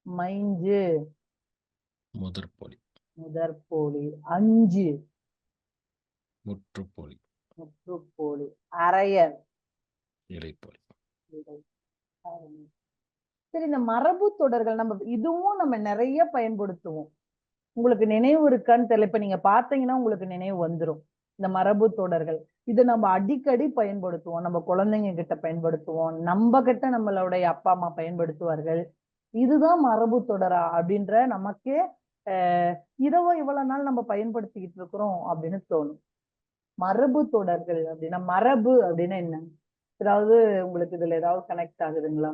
A: மைஞ்சு,
B: முதற்போலி,
A: முதற்போலி, அஞ்சு,
B: முற்றுப்போலி,
A: முற்றுப்போலி, அரையர்,
B: இடைப்போலி.
A: சரி, இந்த மரபு தொடர்கள் நம்ம நிறைய பயன்படுத்துவோம். உங்களுக்கு நினைவு இருக்கான்னு தெரியல. இப்ப நீங்க பாத்தீங்கன்னா உங்களுக்கு நினைவு வந்துரும். இந்த மரபு தொடர்கள் இதை நம்ம அடிக்கடி பயன்படுத்துவோம். நம்ம குழந்தைங்க கிட்ட பயன்படுத்துவோம், நம்ம கிட்ட நம்மளுடைய அப்பா அம்மா பயன்படுத்துவார்கள். இதுதான் மரபு தொடரா அப்படின்ற நமக்கே இவ்வளவு நாள் நம்ம பயன்படுத்திக்கிட்டு இருக்கிறோம் அப்படின்னு தோணும். மரபு தொடர்கள் அப்படின்னா, மரபு அப்படின்னா என்ன? ஏதாவது உங்களுக்கு இதுல ஏதாவது கனெக்ட் ஆகுதுங்களா?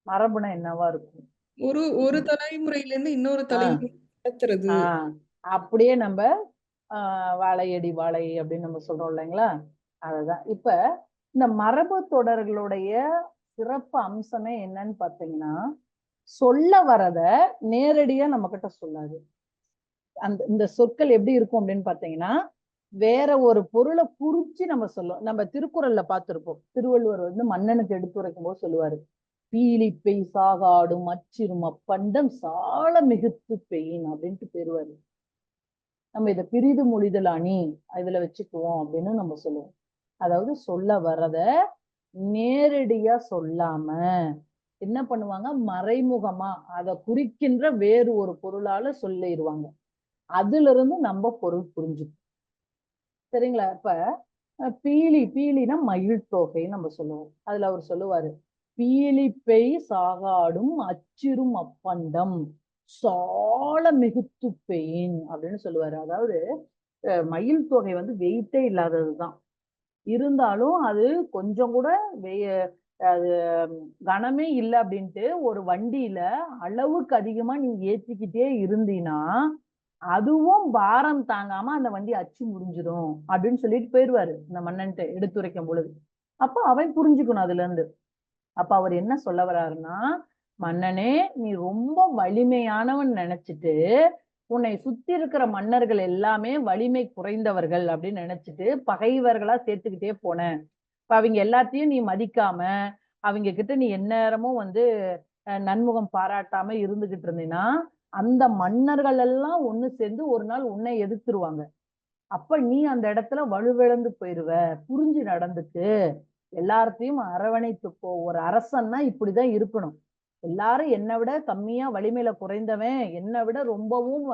A: மரபுனா என்னவா இருக்கும்?
D: ஒரு தலைமுறையில இருந்து இன்னொரு தலைமுறை நடத்துறது.
A: அப்படியே நம்ம வாழையடி வாழை அப்படின்னு நம்ம சொல்றோம் இல்லைங்களா? அதுதான். இப்ப இந்த மரபு தொடர்களுடைய சிறப்பு அம்சமே என்னன்னு பாத்தீங்கன்னா, சொல்ல வரத நேரடியா நம்ம கிட்ட சொல்லாது. இந்த சொற்கள் எப்படி இருக்கும் அப்படின்னு பாத்தீங்கன்னா, வேற ஒரு பொருளை குறிச்சு நம்ம சொல்லுவோம். நம்ம திருக்குறள்ல பார்த்திருப்போம். திருவள்ளுவர் மன்னனுக்கு எடுத்துரைக்கும் போது சொல்லுவாரு, பீலிப்பை சாகாடும் அச்சிறும் அப்பண்டம் சால மிகுத்து பெயின் அப்படின்ட்டு பெறுவாரு. நம்ம இதை பிரிது மொழிதல் அணி இதுல வச்சுக்குவோம் அப்படின்னு நம்ம சொல்லுவோம். அதாவது சொல்ல வரத நேரடியா சொல்லாம என்ன பண்ணுவாங்க, மறைமுகமா அதை குறிக்கின்ற வேறு ஒரு பொருளால சொல்லிடுவாங்க. அதுல இருந்து நம்ம பொருள் புரிஞ்சுக்கணும். சரிங்களா? இப்ப பீலினா மயில் தொகைன்னு நம்ம சொல்லுவோம். அதுல அவர் சொல்லுவாரு, பீலிப்பை சாகாடும் அச்சிறும் அப்பண்டம் சால மிகுத்து பெயின் அப்படின்னு சொல்லுவாரு. அதாவது மயில் தொகை வெயிட்டே இல்லாததுதான், இருந்தாலும் அது கொஞ்சம் கூட அது கனமே இல்லை அப்படின்ட்டு ஒரு வண்டியில அளவுக்கு அதிகமா நீ ஏற்றிக்கிட்டே இருந்தீன்னா அதுவும் பாரம் தாங்காம அந்த வண்டி அச்சு முடிஞ்சிடும் அப்படின்னு சொல்லிட்டு போயிடுவாரு இந்த மன்னன்ட்டு எடுத்துரைக்கும் பொழுது. அப்ப அவன் புரிஞ்சுக்கணும் அதுல இருந்து. அப்ப அவர் என்ன சொல்ல வர்றாருன்னா, மன்னனே நீ ரொம்ப வலிமையானவன் நினைச்சிட்டு உன்னை சுத்தி இருக்கிற மன்னர்கள் எல்லாமே வலிமை குறைந்தவர்கள் அப்படின்னு நினைச்சிட்டு பகைவர்களா சேர்த்துக்கிட்டே போன. இப்ப அவங்க எல்லாத்தையும் நீ மதிக்காம அவங்க கிட்ட நீ எந்நேரமும் நன்முகம் பாராட்டாம இருந்துகிட்டு இருந்தீன்னா அந்த மன்னர்கள் எல்லாம் ஒண்ணு சேர்ந்து ஒரு நாள் உன்னை எதிர்த்துருவாங்க. அப்ப நீ அந்த இடத்துல வலுவிழந்து போயிருவ. புரிஞ்சு நடந்துட்டு எல்லாத்தையும் அரவணைத்து போ. ஒரு அரசன்னா இப்படிதான் இருக்கணும். எல்லாரும் என்னை விட கம்மியா வலிமையில குறைந்தவன், என்னை விட ரொம்பவும்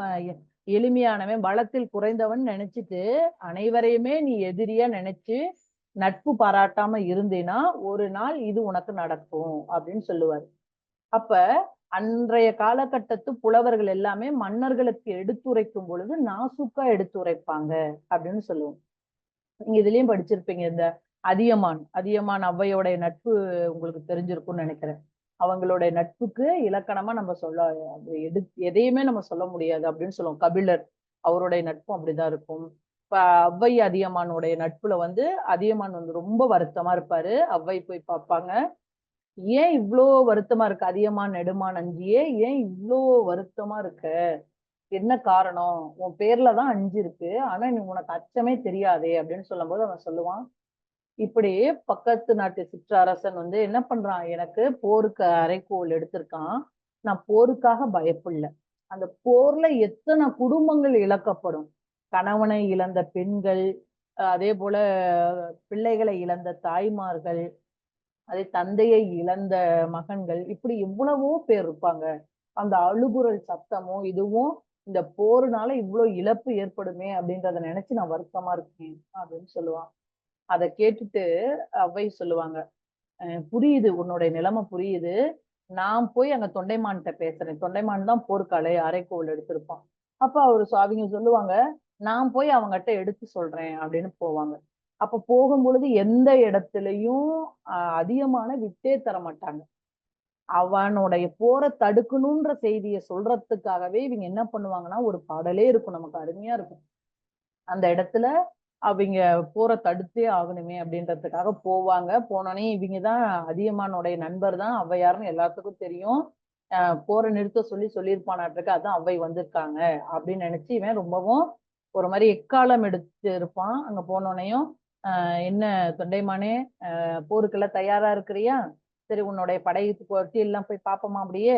A: எளிமையானவன், பலத்தில் குறைந்தவன் நினைச்சிட்டு அனைவரையுமே நீ எதிரியா நினைச்சு நட்பு பாராட்டாம இருந்தேன்னா ஒரு நாள் இது உனக்கு நடக்கும் அப்படின்னு சொல்லுவாரு. அப்ப அன்றைய காலகட்டத்து புலவர்கள் எல்லாமே மன்னர்களுக்கு எடுத்துரைக்கும் பொழுது நாசுக்கா எடுத்துரைப்பாங்க அப்படின்னு சொல்லுவோம். நீங்க இதுலயும் படிச்சிருப்பீங்க, இந்த அதியமான் ஔவையோடைய நட்பு உங்களுக்கு தெரிஞ்சிருக்கும்னு நினைக்கிறேன். அவங்களுடைய நட்புக்கு இலக்கணமா நம்ம எதையுமே நம்ம சொல்ல முடியாது அப்படின்னு சொல்லுவோம். கபிலர் அவருடைய நட்பும் அப்படிதான் இருக்கும். இப்ப ஔவை அதியமானுடைய நட்புல அதியமான் ரொம்ப வருத்தமா இருப்பாரு. ஔவை போய் பார்ப்பாங்க, ஏன் இவ்வளோ வருத்தமா இருக்கு அதியமான் நெடுமான் அஞ்சியே, ஏன் இவ்வளோ வருத்தமா இருக்க, என்ன காரணம், உன் பேர்லதான் 5 இருக்கு ஆனா நீ உனக்கு அச்சமே தெரியாதே அப்படின்னு சொல்லும் போது அவன் சொல்லுவான், இப்படி பக்கத்து நாட்டு சிற்றரசன் என்ன பண்றான், எனக்கு போருக்கு அறைகூவல் எடுத்திருக்கான், நான் போருக்காக பயப்படல. அந்த போர்ல எத்தனை குடும்பங்கள் இழக்கப்படும், கணவனை இழந்த பெண்கள், அதே போல பிள்ளைகளை இழந்த தாய்மார்கள், அதே தந்தையை இழந்த மகன்கள், இப்படி எவ்வளவோ பேர் இருப்பாங்க. அந்த அழுகுரல் சத்தமும் இதுவும் இந்த போருனால இவ்வளவு இழப்பு ஏற்படுமே அப்படின்றத நினைச்சு நான் வருத்தமா இருக்கேன் அப்படின்னு சொல்லுவான். அதை கேட்டுட்டு ஔவை சொல்லுவாங்க, புரியுது, உன்னுடைய நிலைமை புரியுது, நான் போய் அங்க தொண்டைமான்கிட்ட பேசுறேன். தொண்டைமான் தான் போர்க்காலை அரைக்கோள் எடுத்திருப்பான். அப்ப அவங்க சொல்லுவாங்க, நான் போய் அவங்ககிட்ட எடுத்து சொல்றேன் அப்படின்னு போவாங்க. அப்ப போகும்பொழுது எந்த இடத்துலயும் அதிகமான விட்டே தர மாட்டாங்க. அவனுடைய போரை தடுக்கணும்ன்ற செய்தியை சொல்றதுக்காகவே இவங்க என்ன பண்ணுவாங்கன்னா, ஒரு பாடலே இருக்கும், நமக்கு அருமையா இருக்கும். அந்த இடத்துல அவங்க போரை தடுத்தே ஆகணுமே அப்படின்றதுக்காக போவாங்க. போனோடனே இவங்கதான் அதியமானுடைய நண்பர் தான் ஔவையார்னு எல்லாத்துக்கும் தெரியும். போரை நிறுத்த சொல்லியிருப்பானாட்டிருக்கு, அதான் அவ்வை வந்திருக்காங்க அப்படின்னு நினைச்சு இவன் ரொம்பவும் ஒரு மாதிரி எக்காலம் எடுத்து இருப்பான். அங்க போனோடனையும் என்ன தொண்டைமானே, போருக்கெல்லாம் தயாரா இருக்கிறியா? சரி, உன்னுடைய படைக்கு எல்லாம் போய் பாப்போமா, அப்படியே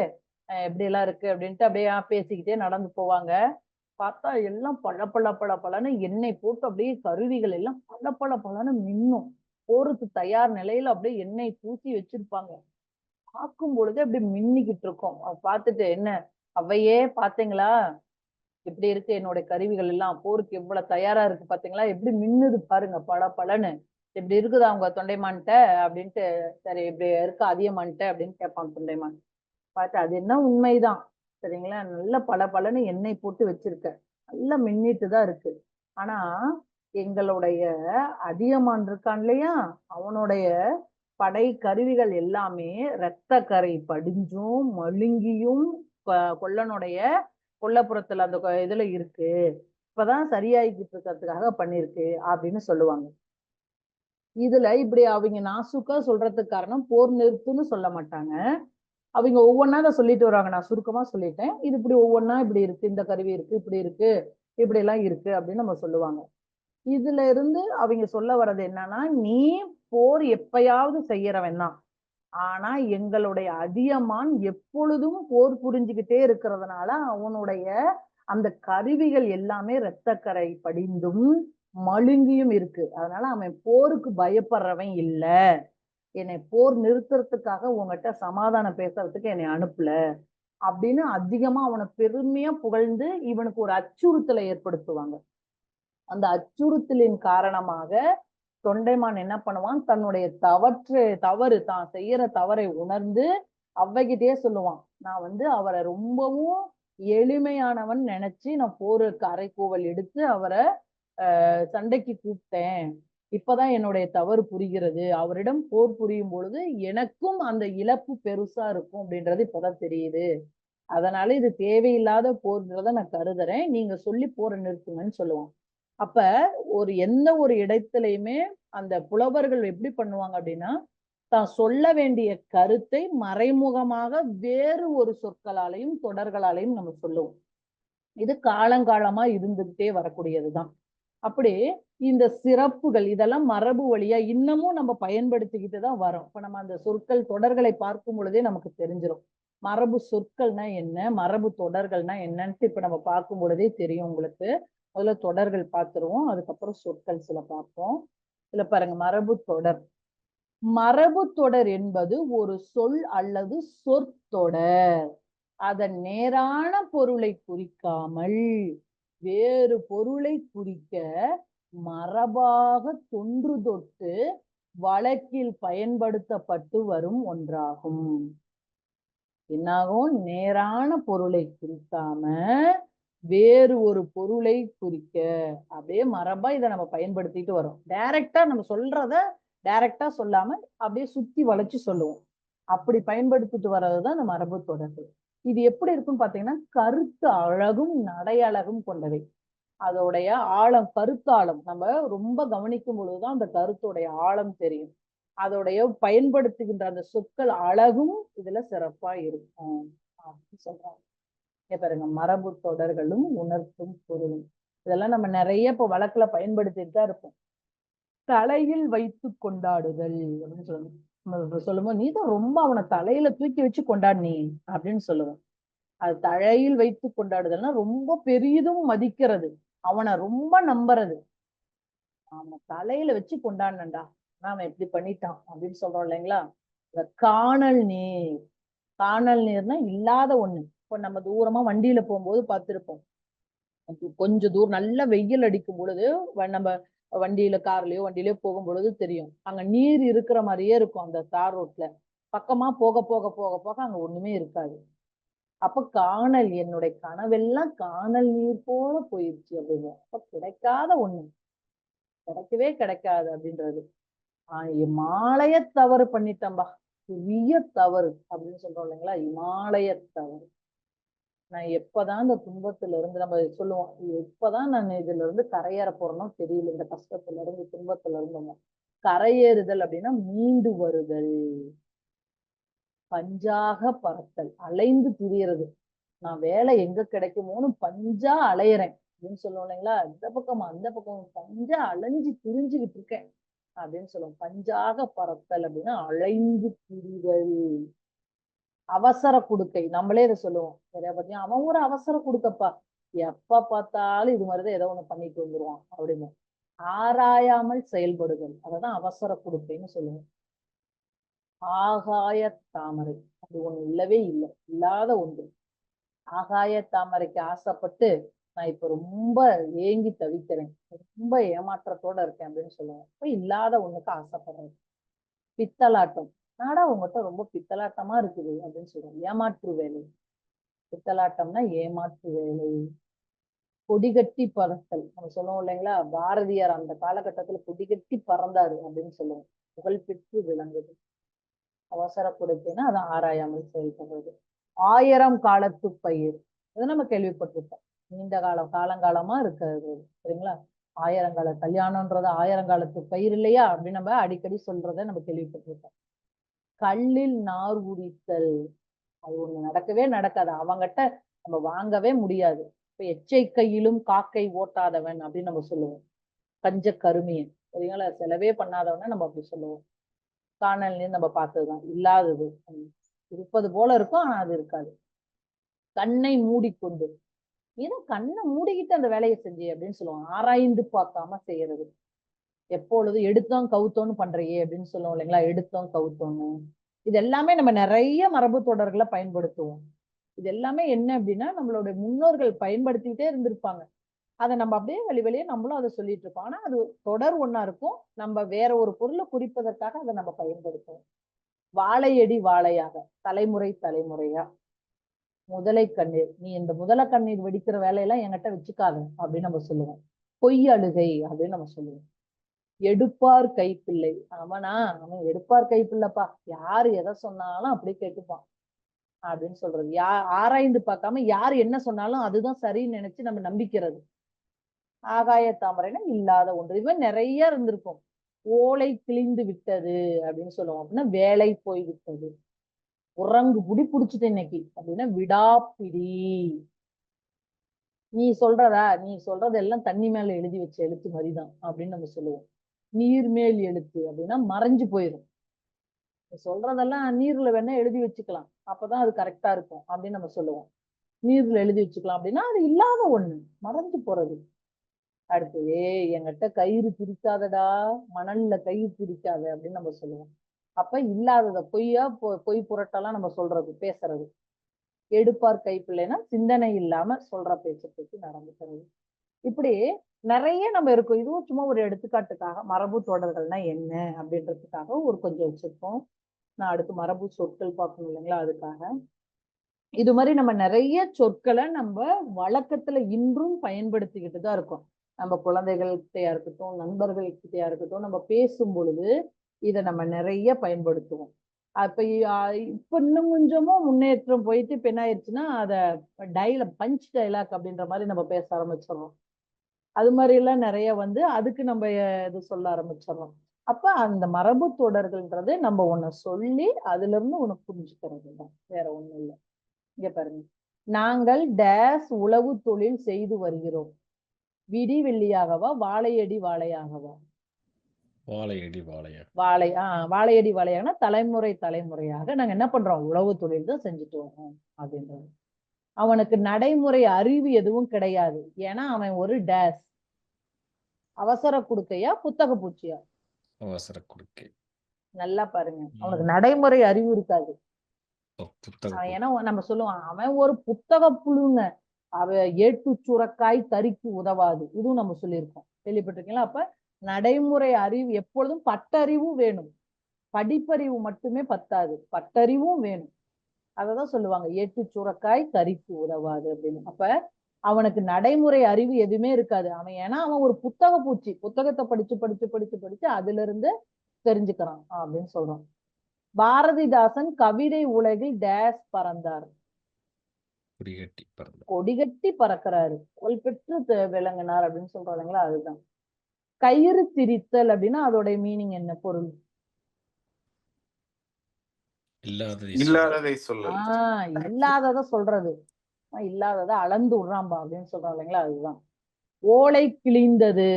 A: எப்படி எல்லாம் இருக்கு அப்படின்ட்டு அப்படியே பேசிக்கிட்டே நடந்து போவாங்க. பார்த்தா எல்லாம் பளபளன்னு எண்ணெய் போட்டு அப்படியே கருவிகள் எல்லாம் பளபளன்னு மின்னும். போருக்கு தயார் நிலையில அப்படியே எண்ணெய் பூசி வச்சிருப்பாங்க. பார்க்கும் பொழுது அப்படி மின்னிக்கிட்டு இருக்கும். பார்த்துட்டு, என்ன அவையே பாத்தீங்களா, எப்படி இருக்கு என்னோட கருவிகள் எல்லாம், போருக்கு எவ்வளவு தயாரா இருக்கு பாத்தீங்களா, எப்படி மின்னுது பாருங்க பளபளன்னு, இப்படி இருக்குதா அவங்க தொண்டைமான்ட்ட அப்படின்ட்டு. சரி, இப்படி இருக்கு அதியமான்ட்ட அப்படின்னு கேட்பான் தொண்டைமான். பார்த்து, அது என்ன உண்மைதான் சரிங்களா, நல்ல பளபளன்னு எண்ணெய் போட்டு வச்சிருக்க, நல்லா மின்னிட்டு தான் இருக்கு. ஆனா எங்களுடைய அதியமான் இருக்கான் இல்லையா, அவனுடைய படை கருவிகள் எல்லாமே இரத்த கரை படிஞ்சும் மழுங்கியும் கொல்லனுடைய கொல்லப்புறத்துல அந்த இதுல இருக்கு, இப்பதான் சரியாயிக்கிட்டு இருக்கிறதுக்காக பண்ணிருக்கு அப்படின்னு சொல்லுவாங்க. இதுல இப்படி அவங்க நாசுக்கா சொல்றதுக்கு காரணம் போர் நிறுத்துன்னு சொல்ல மாட்டாங்க. அவங்க ஒவ்வொன்னா தான் சொல்லிட்டு வராங்க. நான் சுருக்கமா சொல்லிட்டேன். இது இப்படி ஒவ்வொன்னா இப்படி இருக்கு, இந்த கருவி இருக்கு, இப்படி இருக்கு, இப்படி எல்லாம் இருக்கு அப்படின்னு நம்ம சொல்லுவாங்க. இதுல இருந்து அவங்க சொல்ல வர்றது என்னன்னா, நீ போர் எப்பயாவது செய்யறவன் தான், ஆனா எங்களுடைய அதியமான் எப்பொழுதும் போர் புரிஞ்சுக்கிட்டே இருக்கிறதுனால அவனுடைய அந்த கருவிகள் எல்லாமே இரத்தக்கரை படிந்தும் மழுங்கியும் இருக்கு. அதனால அவன் போருக்கு பயப்படுறவன் இல்ல, என்னை போர் நிறுத்துறதுக்காக உங்ககிட்ட சமாதானம் பேசுறதுக்கு என்னை அனுப்பல அப்படின்னு அதிகமா அவனை பெருமையா புகழ்ந்து இவனுக்கு ஒரு அச்சுறுத்தலை ஏற்படுத்துவாங்க. அந்த அச்சுறுத்தலின் காரணமாக தொண்டைமான் என்ன பண்ணுவான், தன்னுடைய தவறு தான் செய்யற தவறை உணர்ந்து அவ்வைகிட்டே சொல்லுவான், நான் அவரை ரொம்பவும் எளிமையானவன் நினைச்சு நான் போருக்கு அறைகூவல் எடுத்து அவரை சண்டைக்கு கூப்பிட்டேன். இப்பதான் என்னுடைய தவறு புரிகிறது, அவரிடம் போர் புரியும் பொழுது எனக்கும் அந்த இழப்பு பெருசா இருக்கும் அப்படின்றது இப்பதான் தெரியுது, அதனால இது தேவையில்லாத போர்ன்றத நான் கருதுறேன், நீங்க சொல்லி போரை நிறுத்துங்கன்னு சொல்லுவான். அப்ப எந்த ஒரு இடத்திலையுமே அந்த புலவர்கள் எப்படி பண்ணுவாங்க அப்படின்னா, தான் சொல்ல வேண்டிய கருத்தை மறைமுகமாக வேறு ஒரு சொற்களாலையும் தொடர்களாலையும் நம்ம சொல்லுவோம். இது காலங்காலமா இருந்துகிட்டே வரக்கூடியதுதான். அப்படி இந்த சிறப்புகள் இதெல்லாம் மரபு வழியா இன்னமும் நம்ம பயன்படுத்திக்கிட்டு தான் வரோம். இப்ப நம்ம அந்த சொற்கள் தொடர்களை பார்க்கும் பொழுதே நமக்கு தெரிஞ்சிடும், மரபு சொற்கள்னா என்ன, மரபு தொடர்கள்னா என்னன்ட்டு இப்ப நம்ம பார்க்கும் பொழுதே தெரியும் உங்களுக்கு. முதல்ல தொடர்கள் பார்த்துருவோம், அதுக்கப்புறம் சொற்கள் சில பார்ப்போம். இதுல பாருங்க, மரபு தொடர். மரபு தொடர் என்பது ஒரு சொல் அல்லது சொற்தொடர் அதன் நேரான பொருளை குறிக்காமல் வேறு பொருளை குறிக்க மரபாக தொன்று தொட்டு வழக்கில் பயன்படுத்தப்பட்டு வரும் ஒன்றாகும். என்னாகும், நேரான பொருளை குறிக்காம வேறு ஒரு பொருளை குறிக்க அப்படியே மரபா இதை நம்ம பயன்படுத்திட்டு வரோம். டைரக்டா நம்ம சொல்றத டைரக்டா சொல்லாம அப்படியே சுத்தி வளைச்சு சொல்லுவோம். அப்படி பயன்படுத்திட்டு வர்றதுதான் இந்த மரபு தொடர்கள். இது எப்படி இருக்குன்னு பாத்தீங்கன்னா, கருத்து அழகும் நடை அழகும் கொண்டவை. அதோடைய ஆழம், கருத்தாழம் நம்ம ரொம்ப கவனிக்கும் பொழுதுதான் அந்த கருத்துடைய ஆழம் தெரியும். அதோடைய பயன்படுத்துகின்ற அந்த சொற்கள் அழகும் இதுல சிறப்பா இருக்கும் அப்படின்னு சொல்றாங்க. பாருங்க, மரபு தொடர்களும் உணர்த்தும் பொருளும், இதெல்லாம் நம்ம நிறைய இப்ப வழக்குல பயன்படுத்திட்டு தான் இருப்போம். தலையில் வைத்து கொண்டாடுதல் அப்படின்னு சொல்லணும். சொல்லும்போது, நீதான் ரொம்ப அவனை தலையில தூக்கி வச்சு கொண்டாடினி அப்படின்னு சொல்லுவோம். அது தலையில் வைத்து கொண்டாடுதல்னா ரொம்ப பெரிதும் மதிக்கிறது, அவனை ரொம்ப நம்புறது. அவன் தலையில வச்சு கொண்டாடினண்டா, அவன் எப்படி பண்ணிட்டான் அப்படின்னு சொல்றோம் இல்லைங்களா. இந்த காணல் நீர், காணல் நீர்னா இல்லாத ஒண்ணு. இப்ப நம்ம தூரமா வண்டியில போகும்போது பார்த்திருப்போம், கொஞ்சம் தூரம் நல்ல வெயில் அடிக்கும் பொழுது நம்ம வண்டியில கார்லயோ வண்டியிலயோ போகும் பொழுது தெரியும், அங்க நீர் இருக்கிற மாதிரியே இருக்கும். அந்த தார் ரோட்ல பக்கமா போக போக போக போக அங்க ஒண்ணுமே இருக்காது. அப்ப காணல், என்னுடைய கனவெல்லாம் காணல் நீர் போல போயிருச்சு அப்படின்னு. அப்ப கிடைக்காத ஒண்ணு, கிடைக்கவே கிடைக்காது அப்படின்றது. இமாலய தவறு பண்ணிட்டம்பா, பெரிய தவறு அப்படின்னு சொல்றோம் இல்லைங்களா, இமாலய தவறு. நான் எப்பதான் இந்த துன்பத்துல இருந்து, நம்ம சொல்லுவோம், எப்பதான் நான் இதுல இருந்து கரையேற போறேனோ தெரியல, இந்த கஷ்டத்துல இருந்து துன்பத்துல இருந்து. கரையேறுதல் அப்படின்னா மீண்டு வருதல். பஞ்சாக பறத்தல், அலைந்து திரியறது. நான் வேலை எங்க கிடைக்குமோன்னு பஞ்சா அலையறேன் அப்படின்னு சொல்லுவோம் இல்லைங்களா? இந்த பக்கமா அந்த பக்கம் பஞ்சா அலைஞ்சு திரிஞ்சுக்கிட்டு இருக்கேன் அப்படின்னு சொல்லுவோம். பஞ்சாக பறத்தல் அப்படின்னா அலைந்து திரிதல். அவசர குடுக்கை, நம்மளே இதை சொல்லுவோம். சரியா பாத்தீங்கன்னா, அவன் ஒரு அவசர குடுக்கப்பா, எப்ப பார்த்தாலும் இது மாதிரிதான் ஏதோ ஒண்ணு பண்ணிட்டு வந்துருவான் அப்படின்னு. ஆராயாமல் செயல்படுதல், அததான் அவசர குடுக்கைன்னு சொல்லுவோம். ஆகாய தாமரை, அது ஒண்ணு இல்லவே இல்லை, இல்லாத ஒன்று. ஆகாய தாமரைக்கு ஆசைப்பட்டு நான் இப்ப ரொம்ப ஏங்கி தவிக்கிறேன், ரொம்ப ஏமாற்றத்தோட இருக்கேன் அப்படின்னு சொல்லுவேன். இப்ப இல்லாத ஒண்ணுக்கு ஆசைப்படுறேன். பித்தலாட்டம், நாடா உங்ககிட்ட ரொம்ப பித்தலாட்டமா இருக்குது அப்படின்னு சொல்றோம். ஏமாற்று வேலை. பித்தலாட்டம்னா ஏமாற்று வேலை. கொடிகட்டி பறத்தல், நம்ம சொல்லுவோம் இல்லைங்களா? பாரதியார் அந்த காலகட்டத்துல கொடிகட்டி பறந்தாரு அப்படின்னு சொல்லுவோம். புகழ் பெற்று விளங்குது. அவசர கொடுக்கைன்னா அதை ஆராயாமல் செயல்படுறது. 1000 காலத்து பயிர், அதை நம்ம கேள்விப்பட்டிருப்போம். நீண்ட காலங்காலமா இருக்கிறது. சரிங்களா? 1000 கால கல்யாணம்ன்றது 1000 காலத்து பயிர் இல்லையா அப்படின்னு நம்ம அடிக்கடி சொல்றதை நம்ம கேள்விப்பட்டிருப்போம். கல்லில் நார் உரித்தல், அது ஒண்ணு நடக்கவே நடக்காது, அவங்கிட்ட நம்ம வாங்கவே முடியாது. இப்ப எச்சை கையிலும் காக்கை ஓட்டாதவன் அப்படின்னு நம்ம சொல்லுவோம். கஞ்ச கருமியன், சரிங்களா? செலவே பண்ணாதவன நம்ம அப்படி சொல்லுவோம். காணல்னு நம்ம பார்த்ததுதான், இல்லாதது. இருப்பது போல இருக்கும், ஆனா அது இருக்காது. கண்ணை மூடிக்கொண்டு, ஏன்னா கண்ணை மூடிக்கிட்டு அந்த வேலையை செஞ்சு அப்படின்னு சொல்லுவாங்க. ஆராய்ந்து பார்க்காம செய்யறது. எப்பொழுது எடுத்தோம் கவுத்தோன்னு பண்றையே அப்படின்னு சொல்லுவோம் இல்லைங்களா? எடுத்தோம் கவுத்தோன்னு. இது எல்லாமே நம்ம நிறைய மரபு தொடர்களை பயன்படுத்துவோம். இது எல்லாமே என்ன அப்படின்னா, நம்மளுடைய முன்னோர்கள் பயன்படுத்திக்கிட்டே இருந்திருப்பாங்க. அதை நம்ம அப்படியே வெளியே நம்மளும் அதை சொல்லிட்டு இருக்கோம். ஆனா அது தொடர் ஒண்ணா இருக்கும், நம்ம வேற ஒரு பொருளை குறிப்பதற்காக அதை நம்ம பயன்படுத்துவோம். வாழையடி வாழையாக, தலைமுறை தலைமுறையா. முதலை கண்ணீர், நீ இந்த முதலை கண்ணீர் வெடிக்கிற வேலையெல்லாம் என்கிட்ட வச்சுக்காத அப்படின்னு நம்ம சொல்லுவோம். பொய் அழுகை அப்படின்னு நம்ம சொல்லுவோம். எடுப்பார் கைப்பிள்ளை, அவன் எடுப்பார் கைப்பிள்ளைப்பா, யாரு எதை சொன்னாலும் அப்படியே கேட்டுப்பான் அப்படின்னு சொல்றது. ஆராய்ந்து பார்க்காம யாரு என்ன சொன்னாலும் அதுதான் சரின்னு நினைச்சு நம்ம நம்பிக்கிறது. ஆகாய தாமரைன்னா இல்லாத ஒன்று. இவன் நிறைய இருந்திருக்கும். ஓலை கிழிந்து விட்டது அப்படின்னு சொல்லுவோம். அப்படின்னா வேலை போய் விட்டது. உறங்கு புடி புடிச்சுட்டு இன்னைக்கு அப்படின்னா விடாப்பிடி. நீ சொல்றதெல்லாம் தண்ணி மேல எழுதி வச்ச எழுத்து மாதிரிதான் அப்படின்னு நம்ம சொல்லுவோம். நீர்மேல் எழுத்து அப்படின்னா மறைஞ்சு போயிடும். சொல்றதெல்லாம் நீர்ல வேணா எழுதி வச்சுக்கலாம், அப்பதான் அது கரெக்டா இருக்கும் அப்படின்னு நம்ம சொல்லுவோம். நீர்ல எழுதி வச்சுக்கலாம் அப்படின்னா அது இல்லாத ஒண்ணு, மறைஞ்சு போறது. அடுத்து என்கிட்ட கயிறு பிரிக்காதடா, மணல்ல கயிறு பிரிக்காத அப்படின்னு நம்ம சொல்லுவோம். அப்ப இல்லாதத பொய் புரட்டெல்லாம் நம்ம சொல்றது, பேசுறது. எடுப்பார் கைப்பிள்ளைன்னா சிந்தனை இல்லாம சொல்ற பேச்சு நடந்துக்கிறது. இப்படி நிறைய நம்ம இருக்கும். இதுவும் சும்மா ஒரு எடுத்துக்காட்டுக்காக, மரபு தொடர்கள்னா என்ன அப்படின்றதுக்காக ஒரு கொஞ்சம் வச்சிருக்கோம். நான் அடுத்து மரபு சொற்கள் பார்க்கணும் இல்லைங்களா? அதுக்காக இது மாதிரி நம்ம நிறைய சொற்களை நம்ம வழக்கத்துல இன்றும் பயன்படுத்திக்கிட்டு தான் இருக்கோம். நம்ம குழந்தைகள்கிட்டயா இருக்கட்டும், நண்பர்கள்கிட்டயா இருக்கட்டும், நம்ம பேசும் பொழுது இதை நம்ம நிறைய பயன்படுத்துவோம். அப்ப இப்ப இன்னும் கொஞ்சமும் முன்னேற்றம் போயிட்டு இப்ப என்ன ஆயிடுச்சுன்னா, அதை பஞ்ச் டைலாக் அப்படின்ற மாதிரி நம்ம பேச ஆரம்பிச்சிடறோம். அது மாதிரி எல்லாம் நிறைய அதுக்கு நம்ம இது சொல்ல ஆரம்பிச்சிடறோம். அப்ப அந்த மரபு தொடர்கள்ன்றது நம்ம ஒண்ணு சொல்லி அதுல இருந்து ஒண்ணு புரிஞ்சுக்கிறது தான், வேற ஒண்ணும் இல்லை. இங்க பாருங்க, நாங்கள் டேஸ் உழவு தொழில் செய்து வருகிறோம். விடி வெள்ளியாகவா, வாழையடி வாழையாகவா?
B: வாழையடி வாழையா.
A: வாழையடி வாழையாகனா தலைமுறை தலைமுறையாக நாங்க என்ன பண்றோம், உழவு தொழில் தான் செஞ்சுட்டு வரோம் அப்படின்றது. அவனுக்கு நடைமுறை அறிவு எதுவும் கிடையாது, ஏன்னா அவன் ஒரு டேஸ். அவசர குடுக்கையா, புத்தக பூச்சியா?
B: அவசர கொடுக்கை.
A: நல்லா பாருங்க, அவனுக்கு நடைமுறை அறிவு இருக்காது.
B: புத்தக
A: ஏன்னா நம்ம சொல்லுவான் அவன் ஒரு புத்தக புழுங்க, அவ ஏட்டு சுரக்காய் கறிக்கு உதவாது, இதுவும் நம்ம சொல்லியிருக்கோம், கேள்விப்பட்டிருக்கீங்களா? அப்ப நடைமுறை அறிவு எப்பொழுதும், பட்டறிவும் வேணும், படிப்பறிவு மட்டுமே பத்தாது, பட்டறிவும் வேணும். அததான் சொல்லுவாங்க, ஏட்டு சுரக்காய் கறிக்கு உதவாது அப்படின்னு. அப்ப அவனுக்கு நடைமுறை அறிவு எதுவுமே இருக்காது. அவன் ஒரு புத்தக பூச்சி, புத்தகத்தை படிச்சு படிச்சு படிச்சு படிச்சு அதுல இருந்து தெரிஞ்சுக்கிறான் அப்படின்னு சொல்றான். பாரதிதாசன் கவிதை உலகில் டேஸ் பறந்தார். கொடிகட்டி பறக்கிறாரு, புகழ் பெற்று விளங்கினார் அப்படின்னு சொல்றோம் இல்லைங்களா? அதுதான். கயிறு திரித்தல் அப்படின்னா அதோட மீனிங் என்ன, பொருள்?
C: இல்லாததை சொல்லல்.
A: இல்லாதத சொல்றது, இல்லாதத அளந்து விடுறான்பா அப்படின்னு சொல்றோம் இல்லைங்களா, அதுதான். ஓலை கிழிந்தது,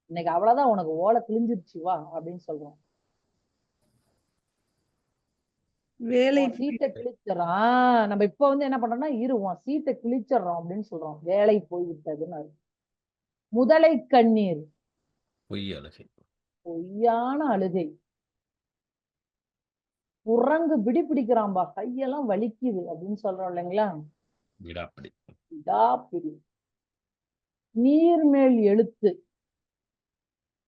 A: இன்னைக்கு அவ்வளவுதான், உனக்கு ஓலை கிழிஞ்சிருச்சு வா அப்படின்னு சொல்றோம்.
D: வேலை
A: சீட்டை கிழிச்சிடறான், நம்ம இப்ப வந்து என்ன பண்றோம்னா உன் சீட்டை கிழிச்சிடறோம் அப்படின்னு சொல்றோம், வேலை போய்விட்டதுன்னு. முதலை கண்ணீர்,
B: பொய் அழுகை.
A: பொய்யான அழுகை. குரங்கு பிடி பிடிக்கிறான்பா, கையெல்லாம் வலிக்குது அப்படின்னு சொல்றோம் இல்லைங்களா,
B: விடாப்பிடி.
A: விடாப்பிடி. நீர்மேல் எழுத்து,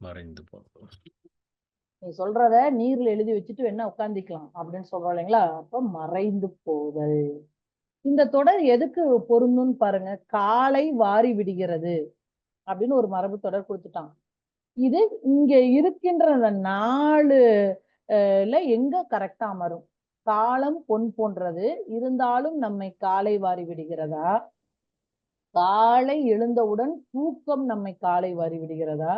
B: மறைந்து போனது.
A: நீ சொல்றத நீர்ல எழுதி வச்சுட்டு வேணா உட்கார்ந்துக்கலாம் அப்படின்னு சொல்றோம் இல்லைங்களா, அப்ப மறைந்து போதல். இந்த தொடர் எதுக்கு பொருந்தும்னு பாருங்க. காலை வாரி விடுகிறது அப்படின்னு ஒரு மரபு தொடர் கொடுத்துட்டான். இது இங்க இருக்கின்ற அந்த 4ல எங்க கரெக்டா அமரும்? காலம் பொன் போன்றது, இருந்தாலும் நம்மை காலை வாரி விடுகிறதா? காலை எழுந்தவுடன் தூக்கம் நம்மை காலை வாரி விடுகிறதா?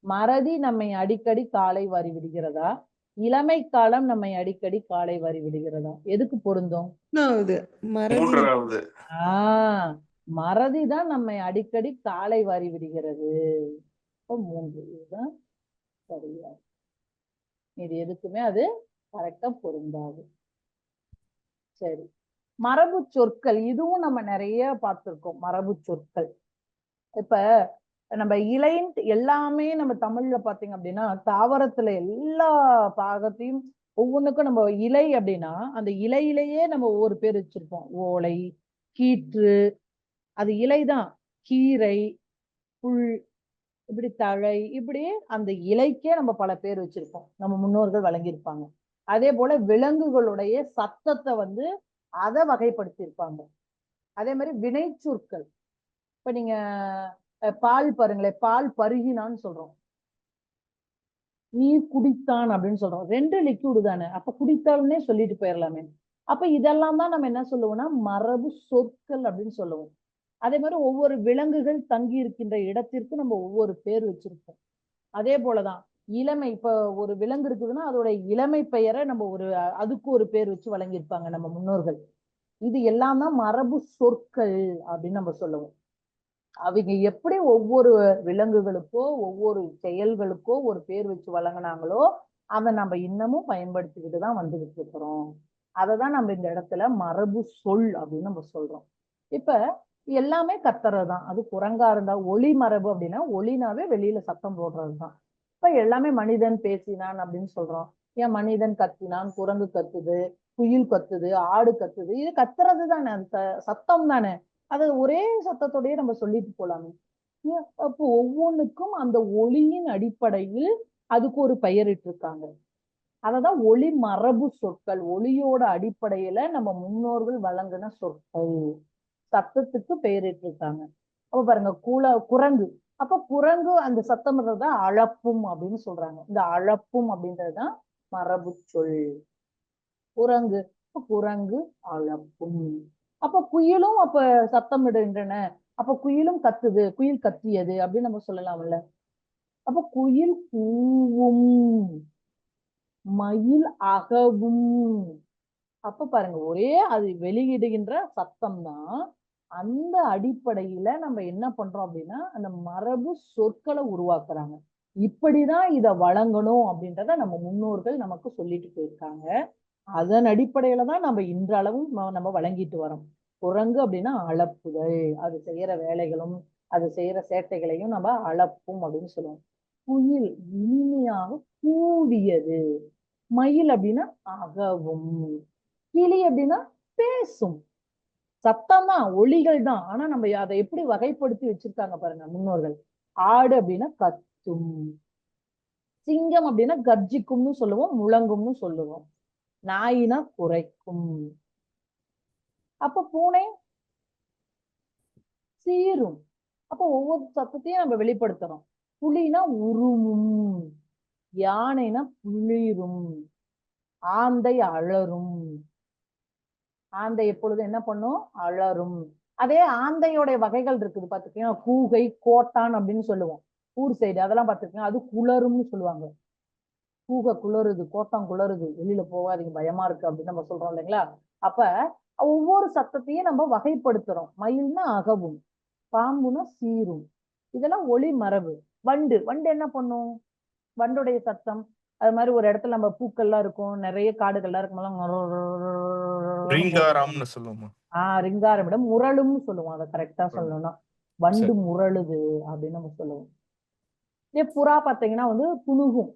A: மறதி நம்மை அடிக்கடி காலை வாரி விடுகிறதா? இளமை காலம் நம்மை அடிக்கடி காலை வாரி விடுகிறதா? எதுக்கு பொருந்தும்?
C: மூன்றாவது.
A: மறதிதான் நம்மை அடிக்கடி காலை வாரி விடுகிறது. 3 இதுதான் சரியா. இது எதுக்குமே அது கரெக்டா பொருந்தாது. சரி, மரபு சொற்கள், இதுவும் நம்ம நிறைய பார்த்திருக்கோம். மரபு சொற்கள் இப்ப நம்ம இலைன்ட்டு எல்லாமே நம்ம தமிழ்ல பாத்தீங்க அப்படின்னா, தாவரத்துல எல்லா பாகத்தையும் ஒவ்வொன்றுக்கும் நம்ம இலை அப்படின்னா அந்த இலையிலேயே நம்ம ஒவ்வொரு பேர் வச்சிருப்போம். ஓலை, கீற்று, அது இலைதான். கீரை, புல், இப்படி தழை, இப்படி அந்த இலைக்கே நம்ம பல பேர் வச்சிருப்போம், நம்ம முன்னோர்கள் வழங்கியிருப்பாங்க. அதே போல விலங்குகளுடைய சத்தத்தை வந்து அதை வகைப்படுத்தியிருப்பாங்க. அதே மாதிரி வினை சொற்கள், இப்ப நீங்க பால் பாருங்களேன், பால் பருகினான்னு சொல்றோம், நீர் குடித்தான் அப்படின்னு சொல்றோம். 2 லிக்விடு தானே, அப்ப குடித்தாலும்னே சொல்லிட்டு போயிடலாமே. அப்ப இதெல்லாம் தான் நம்ம என்ன சொல்லுவோம்னா மரபு சொற்கள் அப்படின்னு சொல்லுவோம். அதே மாதிரி ஒவ்வொரு விலங்குகள் தங்கி இருக்கின்ற இடத்திற்கு நம்ம ஒவ்வொரு பேர் வச்சிருப்போம். அதே போலதான் இளமை, இப்ப ஒரு விலங்கு இருக்குதுன்னா அதோட இளமை பெயரை நம்ம அதுக்கு ஒரு பேர் வச்சு வழங்கியிருப்பாங்க நம்ம முன்னோர்கள். இது எல்லாம் தான் மரபு சொற்கள் அப்படின்னு நம்ம சொல்லுவோம். அவங்க எப்படி ஒவ்வொரு விலங்குகளுக்கோ ஒவ்வொரு செயல்களுக்கோ ஒரு பேர் வச்சு வழங்கினாங்களோ அதை நம்ம இன்னமும் பயன்படுத்திக்கிட்டு தான் வந்துகிட்டு இருக்கிறோம். அததான் நம்ம இந்த இடத்துல மரபு சொல் அப்படின்னு நம்ம சொல்றோம். இப்ப எல்லாமே கத்துறதுதான். அது குரங்கா இருந்தா ஒளி மரபு அப்படின்னா ஒளினாவே வெளியில சத்தம் போடுறதுதான். இப்ப எல்லாமே மனிதன் பேசினான் அப்படின்னு சொல்றோம். ஏன் மனிதன் கத்தினான், குரங்கு கத்துது, குயில் கத்துது, ஆடு கத்துது, இது கத்துறது தானே, அது சத்தம் தானே. அது ஒரே சத்தத்தோடய நம்ம சொல்லிட்டு போலாமே. அப்போ ஒவ்வொன்றுக்கும் அந்த ஒளியின் அடிப்படையில் அதுக்கு ஒரு பெயரிட்டு இருக்காங்க. அததான் ஒளி மரபு சொற்கள். ஒளியோட அடிப்படையில நம்ம முன்னோர்கள் வழங்கின சொற்கள், சத்தத்துக்கு பெயரிட்டு இருக்காங்க. அப்ப பாருங்க, குரங்கு, அப்ப குரங்கு அந்த சத்தம்ன்றதுதான் அழப்பும் அப்படின்னு சொல்றாங்க. இந்த அழப்பும் அப்படின்றதுதான் மரபு சொல். குரங்கு, குரங்கு அழப்பும். அப்ப குயிலும் அப்ப சத்தம் இடுகின்றன, அப்ப குயிலும் கத்துது, குயில் கத்தியது அப்படின்னு நம்ம சொல்லலாம்ல. அப்ப குயில் கூவும், மயில் அகவும். அப்ப பாருங்க, ஒரே அது வெளியிடுகின்ற சத்தம் தான். அந்த அடிப்படையில நம்ம என்ன பண்றோம் அப்படின்னா அந்த மரபு சொற்களை உருவாக்குறாங்க. இப்படிதான் இத வழங்கணும் அப்படின்றத நம்ம முன்னோர்கள் நமக்கு சொல்லிட்டு போயிருக்காங்க. அதன் அடிப்படையில தான் நம்ம இன்றளவும் நம்ம வழங்கிட்டு வரோம். குரங்கு அப்படின்னா அளப்புதல், அது செய்யற வேலைகளும் அது செய்யற சேட்டைகளையும் நம்ம அளப்பும் அப்படின்னு சொல்லுவோம். குயில் இனிமையாக கூவியது, மயில் அப்படின்னா அகவும், கிளி அப்படின்னா பேசும். சத்தம் தான், ஒலிகள் தான். ஆனா நம்ம அதை எப்படி வகைப்படுத்தி வச்சிருக்காங்க பாருங்க முன்னோர்கள். ஆடு அப்படின்னா கத்தும், சிங்கம் அப்படின்னா கர்ஜிக்கும்னு சொல்லுவோம், முழங்கும்னு சொல்லுவோம், நாயினா குரைக்கும், அப்ப பூனை சீரும். அப்ப ஒவ்வொரு சத்தத்தையும் நம்ம வெளிப்படுத்துறோம். புலினா உருமும், யானைனா புளிரும், ஆந்தை அலரும். ஆந்தை எப்பொழுது என்ன பண்ணும்? அலரும். அதே ஆந்தையோட வகைகள் இருக்குது பாத்துக்கீங்கன்னா, கூகை, கோட்டான் அப்படின்னு சொல்லுவோம் ஊர் சைடு, அதெல்லாம் பாத்துருக்கீங்க. அது குளரும்னு சொல்லுவாங்க. கூக குளறுது, கோட்டம் குளறுது, வெளியில போகாதீங்க பயமா இருக்கு அப்படின்னு நம்ம சொல்றோம் இல்லைங்களா? அப்ப ஒவ்வொரு சத்தத்தையும் நம்ம வகைப்படுத்துறோம். மயில்னா அகவும், பாம்புனா சீரும், இதெல்லாம் ஒளி மரபு. வண்டு வண்டு என்ன பண்ணும்? வண்டுடைய சத்தம் அது மாதிரி ஒரு இடத்துல நம்ம பூக்கள்லாம் இருக்கும், நிறைய காடுகள்லாம் இருக்கும்,
C: ரீங்காரம்னு சொல்லுவோமா?
A: ரிங்காரமிடம் முரளும்னு சொல்லுவோம். அதை கரெக்டா சொல்லணும்னா வண்டு முரளுது அப்படின்னு நம்ம சொல்லுவோம். இதே புறா பாத்தீங்கன்னா வந்து புணுகும்,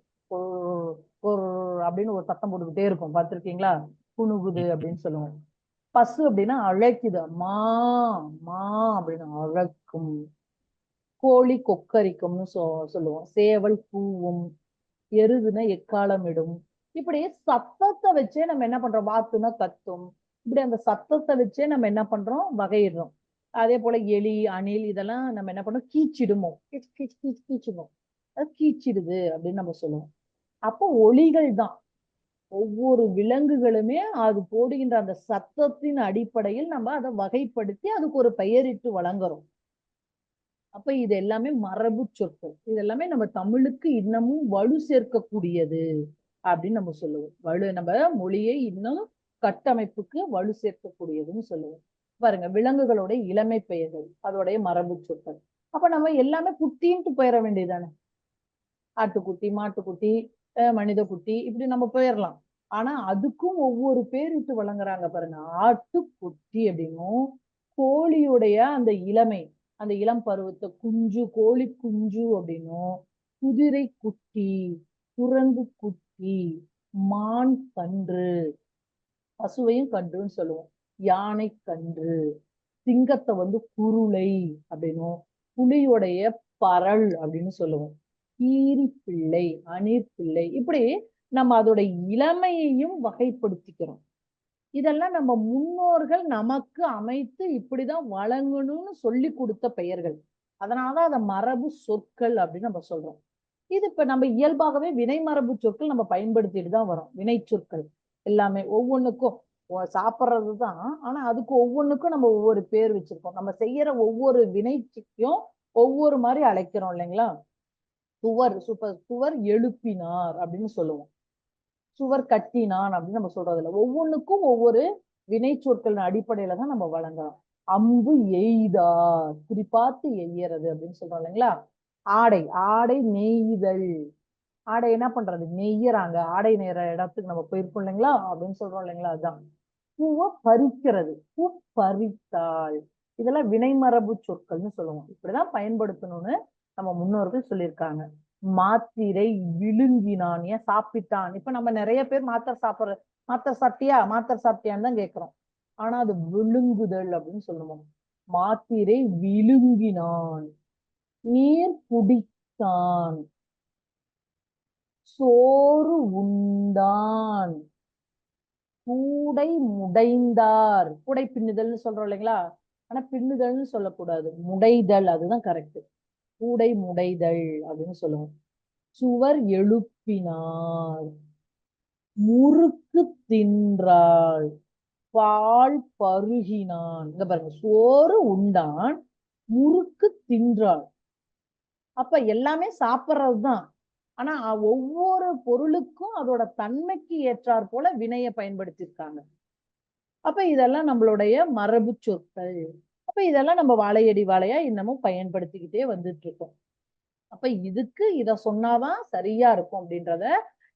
A: அப்படின்னு ஒரு சத்தம் போட்டுக்கிட்டே இருக்கும், பார்த்திருக்கீங்களா? புணுகுது அப்படின்னு சொல்லுவோம். பசு அப்படின்னா அழைக்குது, மா மா அப்படின்னு அழைக்கும். கோழி கொக்கரிக்கும்னு சொல்லுவோம். சேவல் கூவும், எருதுன்னா எக்காலமிடும். இப்படி சத்தத்தை வச்சே நம்ம என்ன பண்றோம்? வாத்துனா கத்தும். இப்படி அந்த சத்தத்தை வச்சே நம்ம என்ன பண்றோம்? வகையிடுறோம். அதே போல எலி, அணில் இதெல்லாம் நம்ம என்ன பண்றோம்? கீச்சிடுமோ, கீச் கீச் கீச் கீச்சிடும், அது கீச்சிடுது அப்படின்னு நம்ம சொல்லுவோம். அப்போ ஒலிகள் தான். ஒவ்வொரு விலங்குகளுமே அது போடுகின்ற அந்த சத்தத்தின் அடிப்படையில் நம்ம அதை வகைப்படுத்தி அதுக்கு ஒரு பெயரிட்டு வழங்குறோம். அப்ப இது எல்லாமே மரபு சொற்கள். இது எல்லாமே நம்ம தமிழுக்கு இன்னமும் வலு சேர்க்கக்கூடியது அப்படின்னு நம்ம சொல்லுவோம். நம்ம மொழியை இன்னும் கட்டமைப்புக்கு வலு சேர்க்கக்கூடியதுன்னு சொல்லுவோம். பாருங்க, விலங்குகளோட இளமை பெயர்கள், அதோடைய மரபு சொற்கள். அப்ப நம்ம எல்லாமே குட்டின்ட்டு போயிட வேண்டியதானே? ஆட்டுக்குட்டி, மாட்டுக்குட்டி, மனித குட்டி, இப்படி நம்ம போயிடலாம். ஆனா அதுக்கும் ஒவ்வொரு பேர் இட்டு வழங்குறாங்க பாருங்க. ஆட்டுக்குட்டி அப்படின்னும், கோழியுடைய அந்த இளமை, அந்த இளம் பருவத்தை குஞ்சு, கோழி குஞ்சு அப்படின்னும், குதிரை குட்டி, குரங்கு குட்டி, மான் கன்று, பசுவையும் கன்றுன்னு சொல்லுவோம், யானை கன்று, சிங்கத்தை வந்து குருளை அப்படின்னும், புலியுடைய பரல் அப்படின்னு சொல்லுவோம், கீரி பிள்ளை, அணிர் பிள்ளை, இப்படி நம்ம அதோட இளமையையும் வகைப்படுத்திக்கிறோம். இதெல்லாம் நம்ம முன்னோர்கள் நமக்கு அமைத்து இப்படிதான் வழங்கணும்னு சொல்லி கொடுத்த பெயர்கள். அதனாலதான் அதை மரபு சொற்கள் அப்படின்னு நம்ம சொல்றோம். இது இப்ப நம்ம இயல்பாகவே வினை மரபு சொற்கள் நம்ம பயன்படுத்திட்டு தான் வரோம். வினை சொற்கள் எல்லாமே ஒவ்வொன்றுக்கும் சாப்பிட்றதுதான். ஆனா அதுக்கு ஒவ்வொன்றுக்கும் நம்ம ஒவ்வொரு பேர் வச்சிருக்கோம். நம்ம செய்யற ஒவ்வொரு வினைக்கும் ஒவ்வொரு மாதிரி அழைக்கிறோம் இல்லைங்களா? சுவர் எழுப்பினார் அப்படின்னு சொல்லுவோம், சுவர் கட்டினான் அப்படின்னு நம்ம சொல்றது இல்லை. ஒவ்வொன்றுக்கும் ஒவ்வொரு வினை சொற்கள் அடிப்படையில தான் நம்ம வழங்கலாம். அம்பு எய்தார், குறிப்பாத்து எய்யறது அப்படின்னு சொல்றோம் இல்லைங்களா? ஆடை, ஆடை நெய்தல், ஆடை என்ன பண்றது? நெய்யறாங்க, ஆடை நெய்யற இடத்துக்கு நம்ம போயிருக்கோம் இல்லைங்களா அப்படின்னு சொல்றோம் இல்லைங்களா? அதுதான். பூவை பறிக்கிறது, பூ பறித்தாள், இதெல்லாம் வினைமரபு சொற்கள்னு சொல்லுவோம். இப்படிதான் பயன்படுத்தணும்னு நம்ம முன்னோர்கள் சொல்லியிருக்காங்க. மாத்திரை விழுங்கினான், ஏன் சாப்பிட்டான். இப்ப நம்ம நிறைய பேர் மாத்திரை சாப்பிட்டியான்னு தான் கேட்கிறோம். ஆனா அது விழுங்குதல் அப்படின்னு சொல்லுவோம். மாத்திரை விழுங்கினான், நீர் குடித்தான், சோறு உண்டான், கூடை முடைந்தார். கூடை பின்னுதல்னு சொல்றோம் இல்லைங்களா? ஆனா பின்னுதல்னு சொல்லக்கூடாது, முடைதல், அதுதான் கரெக்ட். கூடை முடைதல் அப்படின்னு சொல்லுவோம். சுவர் எழுப்பினார், முறுக்கு தின்றாள், பால் பருகினான். இங்க பாருங்க, சோறு உண்டான், முறுக்கு தின்றாள். அப்ப எல்லாமே சாப்பிட்றதுதான். ஆனா ஒவ்வொரு பொருளுக்கும் அதோட தன்மைக்கு ஏற்றாற் போல வினைய பயன்படுத்தியிருக்காங்க. அப்ப இதெல்லாம் நம்மளுடைய மரபு சொற்கள். அப்ப இதெல்லாம் நம்ம வாழையடி வாழையா இன்னமும் பயன்படுத்திக்கிட்டே வந்துட்டு இருக்கோம். அப்ப இதுக்கு இத சொன்னாதான் சரியா இருக்கும் அப்படின்றத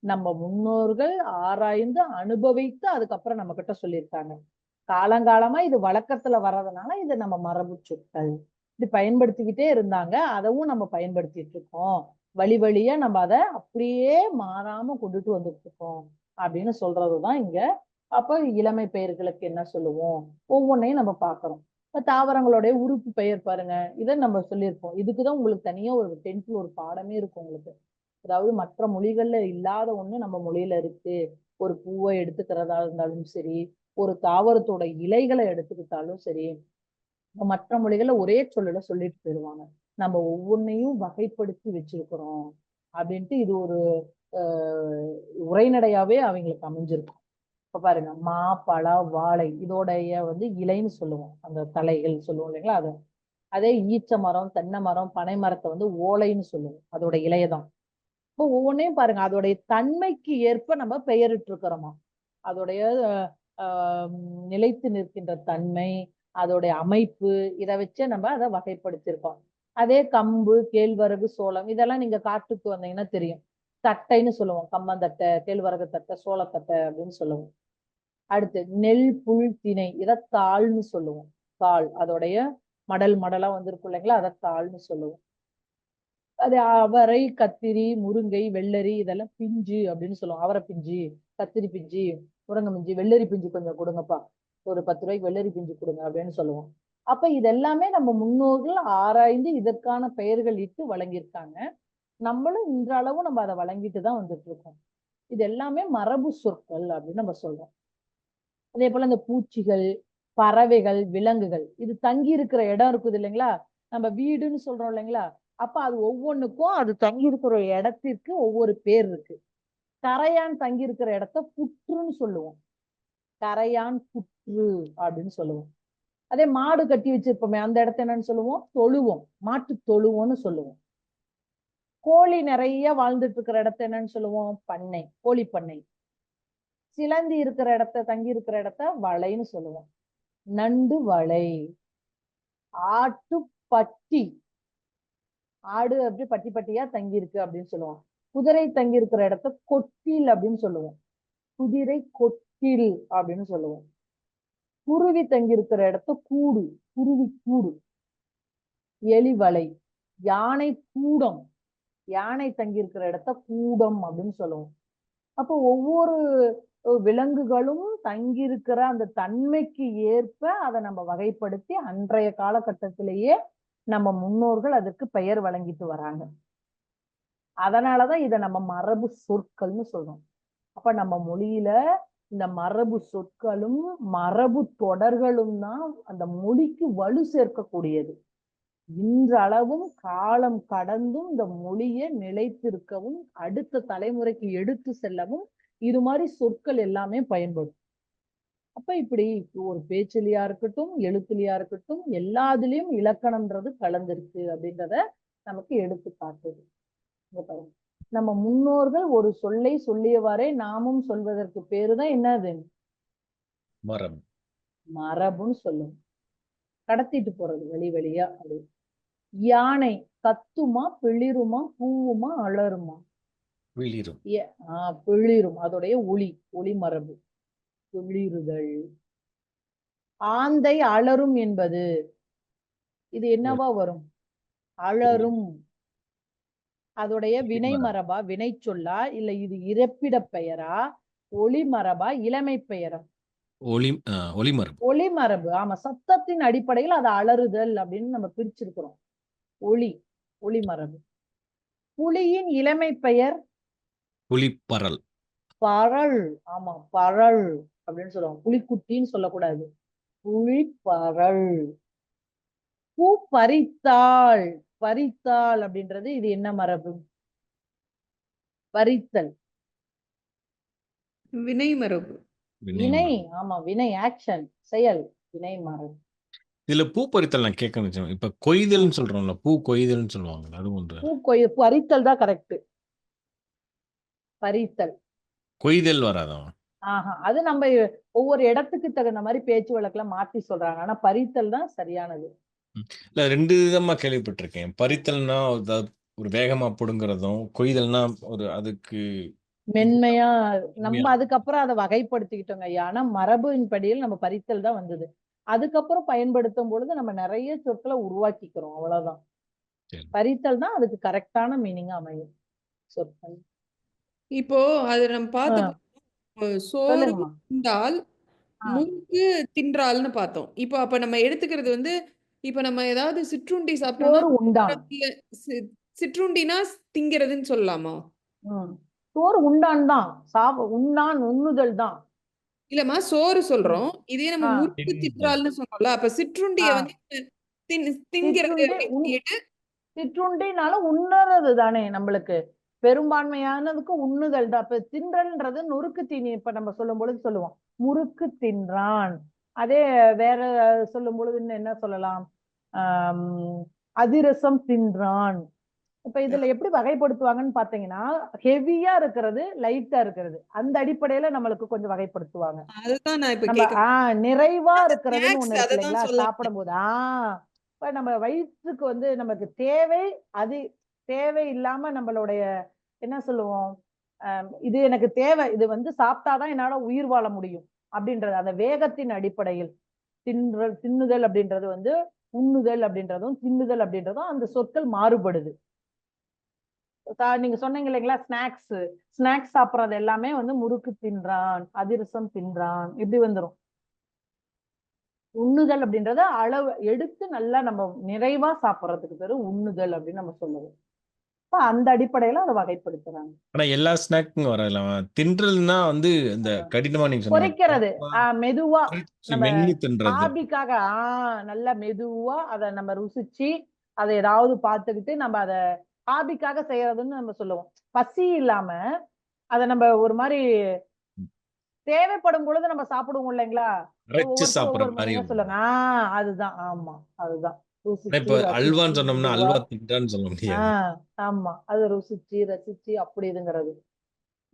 A: நம்ம முன்னோர்கள் ஆராய்ந்து அனுபவித்து அதுக்கப்புறம் நம்ம கிட்ட சொல்லியிருக்காங்க. காலங்காலமா இது வழக்கத்துல வர்றதுனால இது நம்ம மரபு சொற்கள் இப்படி பயன்படுத்திக்கிட்டே இருந்தாங்க. அதவும் நம்ம பயன்படுத்திட்டு இருக்கோம். வழி வழியா நம்ம அதை அப்படியே மாறாம கொண்டுட்டு வந்துட்டு இருக்கோம் அப்படின்னு சொல்றதுதான் இங்க. அப்ப இளமை பெயர்களுக்கு என்ன சொல்லுவோம், ஒவ்வொன்றையும் நம்ம பாக்குறோம். இப்ப தாவரங்களுடைய உறுப்பு பெயர் பாருங்க, இதை நம்ம சொல்லியிருப்போம். இதுக்குதான் உங்களுக்கு தனியா ஒரு 10th ஒரு பாடமே இருக்கும் உங்களுக்கு. அதாவது மற்ற மொழிகள்ல இல்லாத ஒண்ணு நம்ம மொழியில இருக்கு. ஒரு பூவை எடுத்துக்கிறதா இருந்தாலும் சரி, ஒரு தாவரத்தோட இலைகளை எடுத்துக்கிட்டாலும் சரி, மற்ற மொழிகள்ல ஒரே சொல்லல சொல்லிட்டு போயிடுவாங்க. நம்ம ஒவ்வொன்னையும் வகைப்படுத்தி வச்சிருக்கிறோம் அப்படின்ட்டு இது ஒரு உரைநடையாவே அவங்களுக்கு அமைஞ்சிருக்கும். இப்ப பாருங்க, மா, பலா, வாழை இதோடைய இலைன்னு சொல்லுவோம், அந்த தலைகள் சொல்லுவோம் இல்லைங்களா? அது அதே ஈச்ச மரம், தென்னை மரம், பனை மரத்தை ஓலைன்னு சொல்லுவோம், அதோட இலையதான். இப்போ ஒவ்வொன்றையும் பாருங்க, அதோடைய தன்மைக்கு ஏற்ப நம்ம பெயரிட்டு இருக்கிறோமா, அதோடைய நிலைத்து நிற்கின்ற தன்மை, அதோடைய அமைப்பு, இதை வச்சே நம்ம அதை வகைப்படுத்தியிருக்கோம். அதே கம்பு, கேழ்வரகு, சோளம் இதெல்லாம் நீங்க காட்டுக்கு வந்தீங்கன்னா தெரியும். தட்டைன்னு சொல்லுவோம், கம்பந்தட்டை, கேழ்வரகு தட்டை, சோளத்தட்டை அப்படின்னு சொல்லுவோம். அடுத்து நெல், புல், திணை, இதை தாள்னு சொல்லுவோம். தாள், அதோடைய மடல் மடலா வந்திருக்கும் இல்லைங்களா, அதை தாள்னு சொல்லுவோம். அது அவரை, கத்திரி, முருங்கை, வெள்ளரி இதெல்லாம் பிஞ்சு அப்படின்னு சொல்லுவோம். அவரை பிஞ்சு, கத்திரி பிஞ்சு, முருங்கை பிஞ்சு, வெள்ளரி பிஞ்சு கொஞ்சம் கொடுங்கப்பா, ஒரு 10 ரூபாய்க்கு வெள்ளரி பிஞ்சு கொடுங்க அப்படின்னு சொல்லுவோம். அப்ப இதெல்லாமே நம்ம முன்னோர்கள் ஆராய்ந்து இதற்கான பெயர்கள் இட்டு வழங்கியிருக்காங்க. நம்மளும் இன்றளவும் நம்ம அதை வழங்கிட்டு தான் வந்துட்டு இருக்கோம். இது எல்லாமே மரபு சொற்கள் அப்படின்னு நம்ம சொல்றோம். அதே போல இந்த பூச்சிகள், பறவைகள், விலங்குகள், இது தங்கி இருக்கிற இடம் இருக்குது இல்லைங்களா, நம்ம வீடுன்னு சொல்றோம் இல்லைங்களா, அப்ப அது ஒவ்வொன்றுக்கும் அது தங்கி இருக்கிற இடத்திற்கு ஒவ்வொரு பேர் இருக்கு. கரையான் தங்கி இருக்கிற இடத்த புற்றுன்னு சொல்லுவோம். கரையான், புற்று அப்படின்னு சொல்லுவோம். அதே மாடு கட்டி வச்சிருப்போமே அந்த இடத்த என்னன்னு சொல்லுவோம், தொழுவோம், மாட்டு தொழுவோம்னு சொல்லுவோம். கோழி நிறைய வாழ்ந்துட்டு இருக்கிற இடத்த என்னன்னு சொல்லுவோம், பண்ணை, கோழி பண்ணை. சிலந்தி இருக்கிற இடத்த, தங்கி இருக்கிற இடத்த வளைன்னு சொல்லுவோம். நண்டு வளை. ஆட்டுப்பட்டி, ஆடு அப்படி பட்டி பட்டியா தங்கி இருக்கு அப்படின்னு சொல்லுவோம். குதிரை தங்கி இருக்கிற இடத்த கொட்டில் அப்படின்னு சொல்லுவோம். குதிரை கொட்டில் அப்படின்னு சொல்லுவோம். குருவி தங்கி இருக்கிற இடத்த கூடு, குருவி கூடு. எலி வலை. யானை கூடம், யானை தங்கி இருக்கிற இடத்த கூடம் அப்படின்னு சொல்லுவோம். அப்போ ஒவ்வொரு விலங்குகளும் தங்கியிருக்கிற அந்த தன்மைக்கு ஏற்ப அதை நம்ம வகைப்படுத்தி அன்றைய காலகட்டத்திலேயே நம்ம முன்னோர்கள் அதற்கு பெயர் வழங்கிட்டு வராங்க. அதனாலதான் இதை நம்ம மரபு சொற்கள்னு சொல்றோம். அப்ப நம்ம மொழியில இந்த மரபு சொற்களும் மரபு தொடர்களும் தான் அந்த மொழிக்கு வலு சேர்க்கக்கூடியது. இன்றளவும் காலம் கடந்தும் இந்த மொழியை நிலைத்திருக்கவும் அடுத்த தலைமுறைக்கு எடுத்து செல்லவும் இது மாதிரி சொற்கள் எல்லாமே பயன்படும். அப்ப இப்படி ஒரு பேச்சிலையா இருக்கட்டும், எழுத்துலையா இருக்கட்டும், எல்லாத்துலயும் இலக்கணம்ன்றது கலந்திருக்கு அப்படின்றத நமக்கு எடுத்து காட்டுது. நம்ம முன்னோர்கள் ஒரு சொல்லை சொல்லியவாறே நாமும் சொல்வதற்கு பேருதான் என்னது,
B: மரபு.
A: மரபுன்னு சொல்லுவோம். கடத்திட்டு போறது வழி வழியா. அப்படி யானை கத்துமா, பிளிருமா, பூவுமா, அலருமா?
B: வெளிரும்.
A: பிளிரும், அதோடைய ஒளி மரபு, பிளிருதல். ஆந்தை அலரும் என்பது இது என்னவா வரும், அலரும். அதோடைய வினை மரபா, வினை சொல்லா, இல்ல இது இறப்பிட பெயரா, ஒளி மரபா, இளமை பெயரா?
B: ஒளிமரபு.
A: ஒளிமரபு. ஆமா, சத்தத்தின் அடிப்படையில் அது அலறுதல் அப்படின்னு நம்ம பிரிச்சிருக்கிறோம். ஒளிமரபு. புலியின் இளமை பெயர்
B: புலிப்பரல்.
A: பரல். ஆமா, பரல் அப்படின்னு சொல்லுவாங்க. புலிக்குட்டின்னு சொல்லக்கூடாது, புலிப்பரல். பூ பறித்தாள். பறித்தாள் அப்படின்றது இது என்ன மரபு, பறித்தல்.
D: வினை மரபு.
A: வினை. ஆமா, வினை, ஆக்ஷன், செயல், வினை மரபு.
B: இதுல பூ பறித்தல் நான் கேட்க நினைச்சேன். இப்ப கொய்தல்னு சொல்றோம்ல, பூ கொய்தல்னு சொல்லுவாங்க, அது ஒன்று.
A: பறித்தல் தான் கரெக்ட். பறித்தல்.
B: கொய்தல் வராதான்?
A: அது நம்ம ஒவ்வொரு இடத்துக்கு தகுந்த மாதிரி பேச்சு வழக்குல மாத்தி சொல்றாங்க. ஆனா பறித்தல் தான் சரியானது.
B: இல்ல, 2 விதமா கேள்விப்பட்டிருக்கேன். பறித்தல்னா ஒரு வேகமா புடுங்குறதும், கொய்தல்னா ஒரு அதுக்கு
A: மென்மையா. நம்ம அதுக்கப்புறம் அதை வகைப்படுத்திக்கிட்டோங்க ஐயா. ஆனா மரபின் படியில் நம்ம பறித்தல் தான் வந்தது. அதுக்கப்புறம் பயன்படுத்தும் பொழுது நம்ம நிறைய சொற்களை உருவாக்கிக்கிறோம், அவ்வளவுதான். பறித்தல் தான் அதுக்கு கரெக்டான மீனிங்கா அமையும் சொற்கள்.
D: இப்போ அது நம்ம பார்த்தோம், சோறு உண்டால் மூக்கு தின்றால்னு பார்த்தோம். இப்போ அப்ப நம்ம எடுத்துக்கிறது வந்து, இப்ப நம்ம ஏதாவது சிற்றுண்டி சாப்பிட்டோம்னா, சிற்றுண்டினா திங்கிறதுன்னு சொல்லலாமா?
A: சோறு உண்டான் தான், உண்ணான், உண்ணுதல் தான்.
D: இல்லம்மா, சோறு சொல்றோம், இதே நம்ம முறுக்கு தின்றால்னு சொன்னோம்ல, அப்ப சிற்றுண்டிய வந்து திங்கிறது அப்படின்னு
A: சிற்றுண்டினாலும் உண்ணுறது தானே. நம்மளுக்கு பெரும்பான்மையானதுக்கு உண்ணுதல் தான். இப்ப தின்றல்ன்றது நொறுக்கு தீனி. இப்ப நம்ம சொல்லும் பொழுது சொல்லுவோம் முறுக்கு தின்றான். அதே வேற சொல்லும் பொழுது என்ன சொல்லலாம், அதிரசம் தின்றான், இப்ப இதுல எப்படி வகைப்படுத்துவாங்கன்னு பாத்தீங்கன்னா, ஹெவியா இருக்கிறது, லைட்டா இருக்கிறது. அந்த அடிப்படையில நம்மளுக்கு கொஞ்சம் வகைப்படுத்துவாங்க.
D: அதுதான் நான் இப்ப
A: நம்ம
D: கேட்கிறேன்.
A: நிறைவா
D: அந்த
A: இருக்கிறதுன்னு
D: ஸ்நாக்ஸ்
A: ஒண்ணு இருக்கு
D: அததான்
A: இல்லைங்களா?
D: சொல்ல வந்தேன்.
A: சாப்பிடும்போது. இப்ப நம்ம வயிற்றுக்கு வந்து நமக்கு தேவை, அது தேவை இல்லாம நம்மளுடைய என்ன சொல்லுவோம்? இது எனக்கு தேவை. இது வந்து சாப்பிட்டாதான் என்னால உயிர் வாழ முடியும். அப்படின்றது அந்த வேகத்தின் அடிப்படையில் தின்னுதல் அப்படின்றது வந்து உண்ணுதல் அப்படின்றதும், தின்னுதல் அப்படின்றதும் அந்த சொற்கள் மாறுபடுது. நீங்க சொன்னீங்க இல்லைங்களா? ஸ்நாக்ஸ் சாப்பிடுறது எல்லாமே வந்து முறுக்கு தின்றான், அதிரசம் தின்றான், இப்படி வந்துரும். உண்ணுதல் அப்படின்றத அளவு எடுத்து நல்லா நம்ம நிறைவா சாப்பிடுறதுக்கு பேரு உண்ணுதல் அப்படின்னு நம்ம சொல்லுவோம். அப்ப அந்த அடிப்படையில அதை வகைப்படுத்துறாங்க.
B: ஆனா எல்லா ஸ்நாக்கும் வரலாம். தின்றல்னா வந்து இந்த கடினமா நீங்க சொன்னீங்க.
A: பொரிக்கிறது மெதுவா நம்ம
B: மென்னு தின்றது.
A: ஹாபிக்காக நல்லா மெதுவா அதை நம்ம ருசிச்சு அதை ஏதாவது பார்த்துக்கிட்டு நம்ம அதை ஹாபிக்காக செய்யறதுன்னு நம்ம சொல்லுவோம். பசி இல்லாம அதை நம்ம ஒரு மாதிரி தேவைப்படும் பொழுது நம்ம சாப்பிடுவோம் இல்லைங்களா?
B: அரைச்சு சாப்பிடுற மாதிரி.
A: என்ன சொல்லுங்க? அதுதான். ஆமா, அதுதான்.
B: இப்ப அல்வான்னு சொன்னோம்னா அல்வா தின்றான்னு சொல்ல முடியாது.
A: ஆமா, அது ருசிச்சு ரசிச்சு அப்படி இதுங்கிறது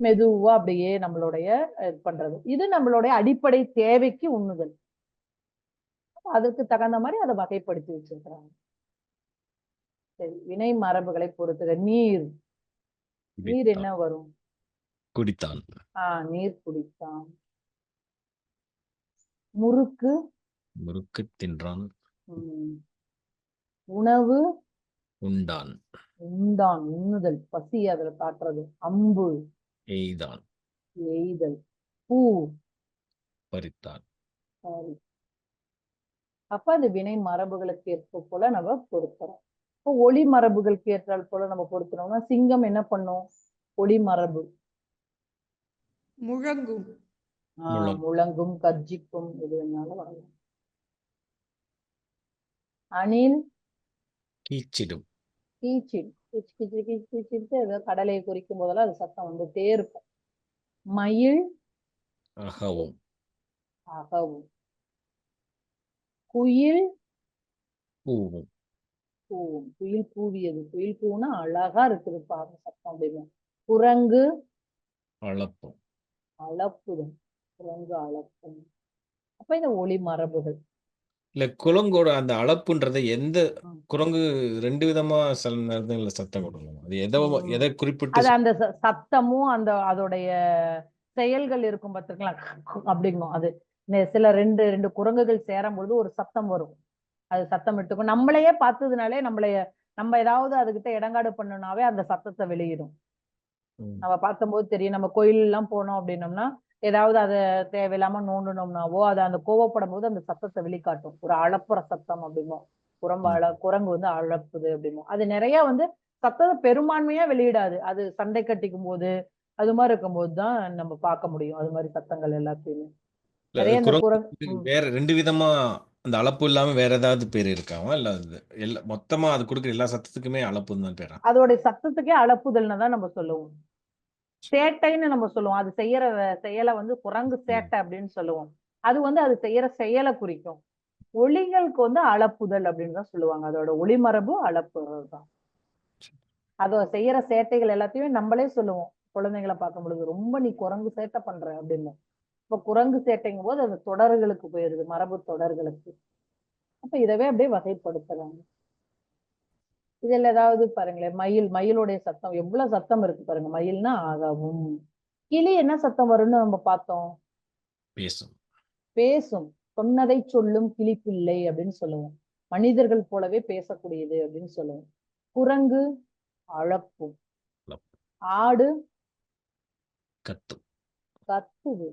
A: மெதுவா அப்படியே நம்மளுடைய இது பண்றது. இது நம்மளுடைய அடிப்படை தேவைக்கு உண்ணுதல். அதற்கு தகுந்த மாதிரி அதை வகைப்படுத்தி வச்சிருக்கிறாங்க. சரி, வினை மரபுகளை பொறுத்துக. நீர் என்ன வரும்?
B: குடித்தான்.
A: நீர் குடித்தான். முறுக்கு
B: தின்றான்.
A: உணவு
B: உண்டான்.
A: உண்ணுதல், பசி அதுல காட்டுறது. அம்பு எய்தல். பூ
B: பறித்தான்.
A: அப்ப அது வினை மரபுகளுக்கு ஏற்ப போல நம்ம பொருத்துறோம். இப்போ ஒளி மரபுகளுக்கு ஏற்றால் போல நம்ம பொருத்துறோம்னா சிங்கம் என்ன பண்ணும்? ஒளி மரபு முழங்கும், கர்ஜிக்கும், இது வேணாலும் வரலாம். அணில் கீச்சிடும். ஏதோ கடலையை குறிக்கும் போதெல்லாம் அது சத்தம் வந்துட்டே இருக்கும். மயில் அகவும். குயில் குயில் கூவியது. குயில் கூவுனா அழகா இருக்குது பாருங்க சத்தம் அப்படின்னு. குரங்கு அளப்புதல். குரங்கு அளப்பும். அப்ப இந்த ஒளி மரபுகள்
B: இல்ல குரங்கோட அந்த அளப்புன்றதை எந்த குரங்கு 2 விதமா சில நேரத்துல சத்தம் கொடுக்கும். அது எதை குறிப்பிட்டு
A: அது அந்த சத்தமும் அந்த அதோடைய செயல்கள் இருக்கும் பார்த்திருக்கீங்களா? அப்படிங்கும். அது சில ரெண்டு குரங்குகள் சேரும் பொழுது ஒரு சத்தம் வரும். அது சத்தம் இட்டுக்கும். நம்மளையே பார்த்ததுனாலே நம்ம ஏதாவது அதுகிட்ட இடங்காடு பண்ணனாவே அந்த சத்தத்தை வெளியிடும். நம்ம பார்க்கும்போது தெரியும். நம்ம கோயில் எல்லாம் போனோம் அப்படின்னோம்னா ஏதாவது அதை தேவையில்லாம நோண்டுனோம்னாவோ அது அந்த கோவப்படும் போது அந்த சத்தத்தை வெளிக்காட்டும். ஒரு அளப்புற சத்தம் அப்படிமோ. குரங்கு வந்து அழப்புது அப்படிமோ. அது நிறைய வந்து சத்தத்தை பெரும்பான்மையா வெளியிடாது. அது சண்டை கட்டிக்கும் போது அது மாதிரி இருக்கும்போது தான் நம்ம பார்க்க முடியும். அது மாதிரி சத்தங்கள் எல்லாத்தையுமே.
B: வேற 2 விதமா அந்த அளப்பு இல்லாம வேற ஏதாவது பேர் இருக்காமா? இல்ல மொத்தமா அது கொடுக்குற எல்லா சத்தத்துக்குமே அளப்புன்னு தான் பேரா?
A: அதோட சத்தத்துக்கே அளப்புதல்னு தான் நம்ம சொல்லுவோம். சேட்டைன்னு நம்ம சொல்லுவோம். அது செய்யற செயலை வந்து குரங்கு சேட்டை அப்படின்னு சொல்லுவோம். அது வந்து அது செய்யற செயலை குறிக்கும். ஒளிகளுக்கு வந்து அளப்புதல் அப்படின்னு தான் சொல்லுவாங்க. அதோட ஒளிமரபு அளப்புறது தான். அதோ செய்யற சேட்டைகள் எல்லாத்தையுமே நம்மளே சொல்லுவோம். குழந்தைங்களை பார்க்கும் பொழுது ரொம்ப நீ குரங்கு சேட்டை பண்ற அப்படின்னு. இப்ப குரங்கு சேட்டைங்கும் போது அது தொடர்களுக்கு போயிருது, மரபு தொடர்களுக்கு. அப்ப இதவே அப்படியே வகைப்படுத்துறாங்க. இதுல ஏதாவது பாருங்களேன், மயிலுடைய சத்தம் எவ்வளவு சத்தம் இருக்கு பாருங்க. மயில்னா ஆகவும். கிளி என்ன சத்தம் வரும்னு நம்ம பார்த்தோம்? பேசும். சொன்னதை சொல்லும் கிளிப்பிள்ளை அப்படின்னு சொல்லுவோம். மனிதர்கள் போலவே பேசக்கூடியது அப்படின்னு சொல்லுவோம். குரங்கு அழப்பும். ஆடு கத்துது.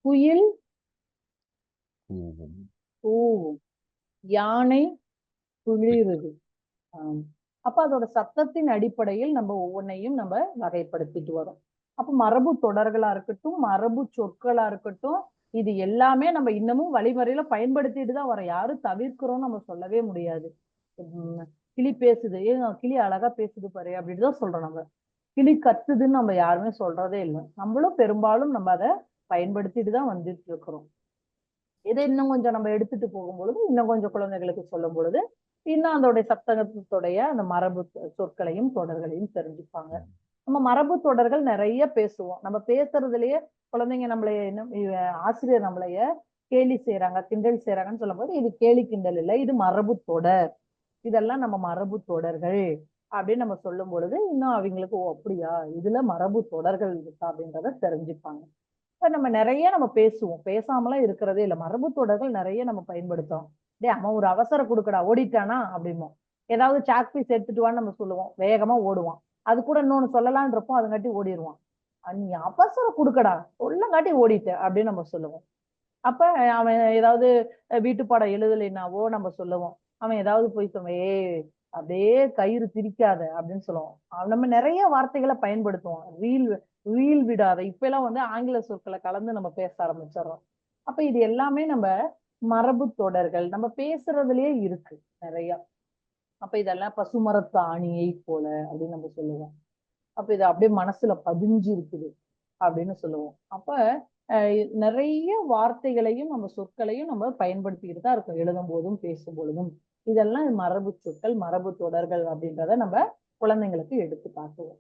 A: குயில் கூவும். யானை குளிருது. அப்ப அதோட சத்தத்தின் அடிப்படையில் நம்ம ஒவ்வொன்னையும் நம்ம வகைப்படுத்திட்டு வரோம். அப்ப மரபு தொடர்களா இருக்கட்டும், மரபு சொற்களா இருக்கட்டும், இது எல்லாமே நம்ம இன்னமும் வழிமுறையில பயன்படுத்திட்டு தான் வரோம். யாரும் தவிர்க்கிறோம் நம்ம சொல்லவே முடியாது. கிளி பேசுது, கிளி அழகா பேசுது பாரு அப்படின்னு தான் சொல்றோம். நம்ம கிளி கத்துதுன்னு நம்ம யாருமே சொல்றதே இல்லை. நம்மளும் பெரும்பாலும் நம்ம அதை பயன்படுத்திட்டு தான் வந்துட்டு இருக்கிறோம். இதை இன்னும் கொஞ்சம் நம்ம எடுத்துட்டு போகும் பொழுது, இன்னும் கொஞ்சம் குழந்தைகளுக்கு சொல்லும் பொழுது இன்னும் அதோடைய சப்தகத்துடைய அந்த மரபு சொற்களையும் தொடர்களையும் தெரிஞ்சுப்பாங்க. நம்ம மரபு தொடர்கள் நிறைய பேசுவோம். நம்ம பேசுறதுலயே குழந்தைங்க நம்மளைய ஆசிரியர் நம்மளைய கேலி செய்யறாங்க, கிண்டல் செய்யறாங்கன்னு சொல்லும் போது இது கேலி கிண்டல் இல்லை, இது மரபு தொடர், இதெல்லாம் நம்ம மரபு தொடர்கள் அப்படின்னு நம்ம சொல்லும் பொழுது இன்னும் அவங்களுக்கு ஓ அப்படியா இதுல மரபு தொடர்கள் இருக்கா அப்படின்றத தெரிஞ்சுப்பாங்க. இப்ப நம்ம நிறைய நம்ம பேசுவோம், பேசாமலாம் இருக்கிறதே இல்லை. மரபு தொடர்கள் நிறைய நம்ம பயன்படுத்துறோம். டே அவன் ஒரு அவசரம் கொடுக்கடா ஓடிட்டானா அப்படிமோ, ஏதாவது சாக் பீஸ் எடுத்துட்டு வான்னு நம்ம சொல்லுவோம், வேகமா ஓடுவான். அது கூட இன்னொன்னு சொல்லலான் இருப்போம், அதுங்காட்டி ஓடிடுவான். நீ அவசரம் கொடுக்கடா சொல்லங்காட்டி ஓடிட்ட அப்படின்னு நம்ம சொல்லுவோம். அப்ப அவன் ஏதாவது வீட்டு பாடம் எழுதலைன்னாவோ நம்ம சொல்லுவோம், அவன் ஏதாவது போய் சொல்லுவோம், அப்படியே கயிறு திரிக்காத அப்படின்னு சொல்லுவோம். நம்ம நிறைய வார்த்தைகளை பயன்படுத்துவோம். வீல் விடாத, இப்ப எல்லாம் ஆங்கில சொற்களை கலந்து நம்ம பேச ஆரம்பிச்சிடறோம். அப்ப இது எல்லாமே நம்ம மரபு தொடர்கள் நம்ம பேசுறதுலயே இருக்கு நிறைய. அப்ப இதெல்லாம் பசுமரத்து ஆணியை போல அப்படின்னு நம்ம சொல்லுவோம். அப்ப இது அப்படியே மனசுல பதிஞ்சு இருக்குது அப்படின்னு சொல்லுவோம். அப்ப நிறைய வார்த்தைகளையும் நம்ம சொற்களையும் நம்ம பயன்படுத்திக்கிட்டு தான் இருக்கோம், எழுதும் போதும் பேசும் பொழுதும். இதெல்லாம் மரபு சொற்கள், மரபு தொடர்கள் அப்படின்றத நம்ம குழந்தைங்களுக்கு எடுத்து காட்டுவோம்.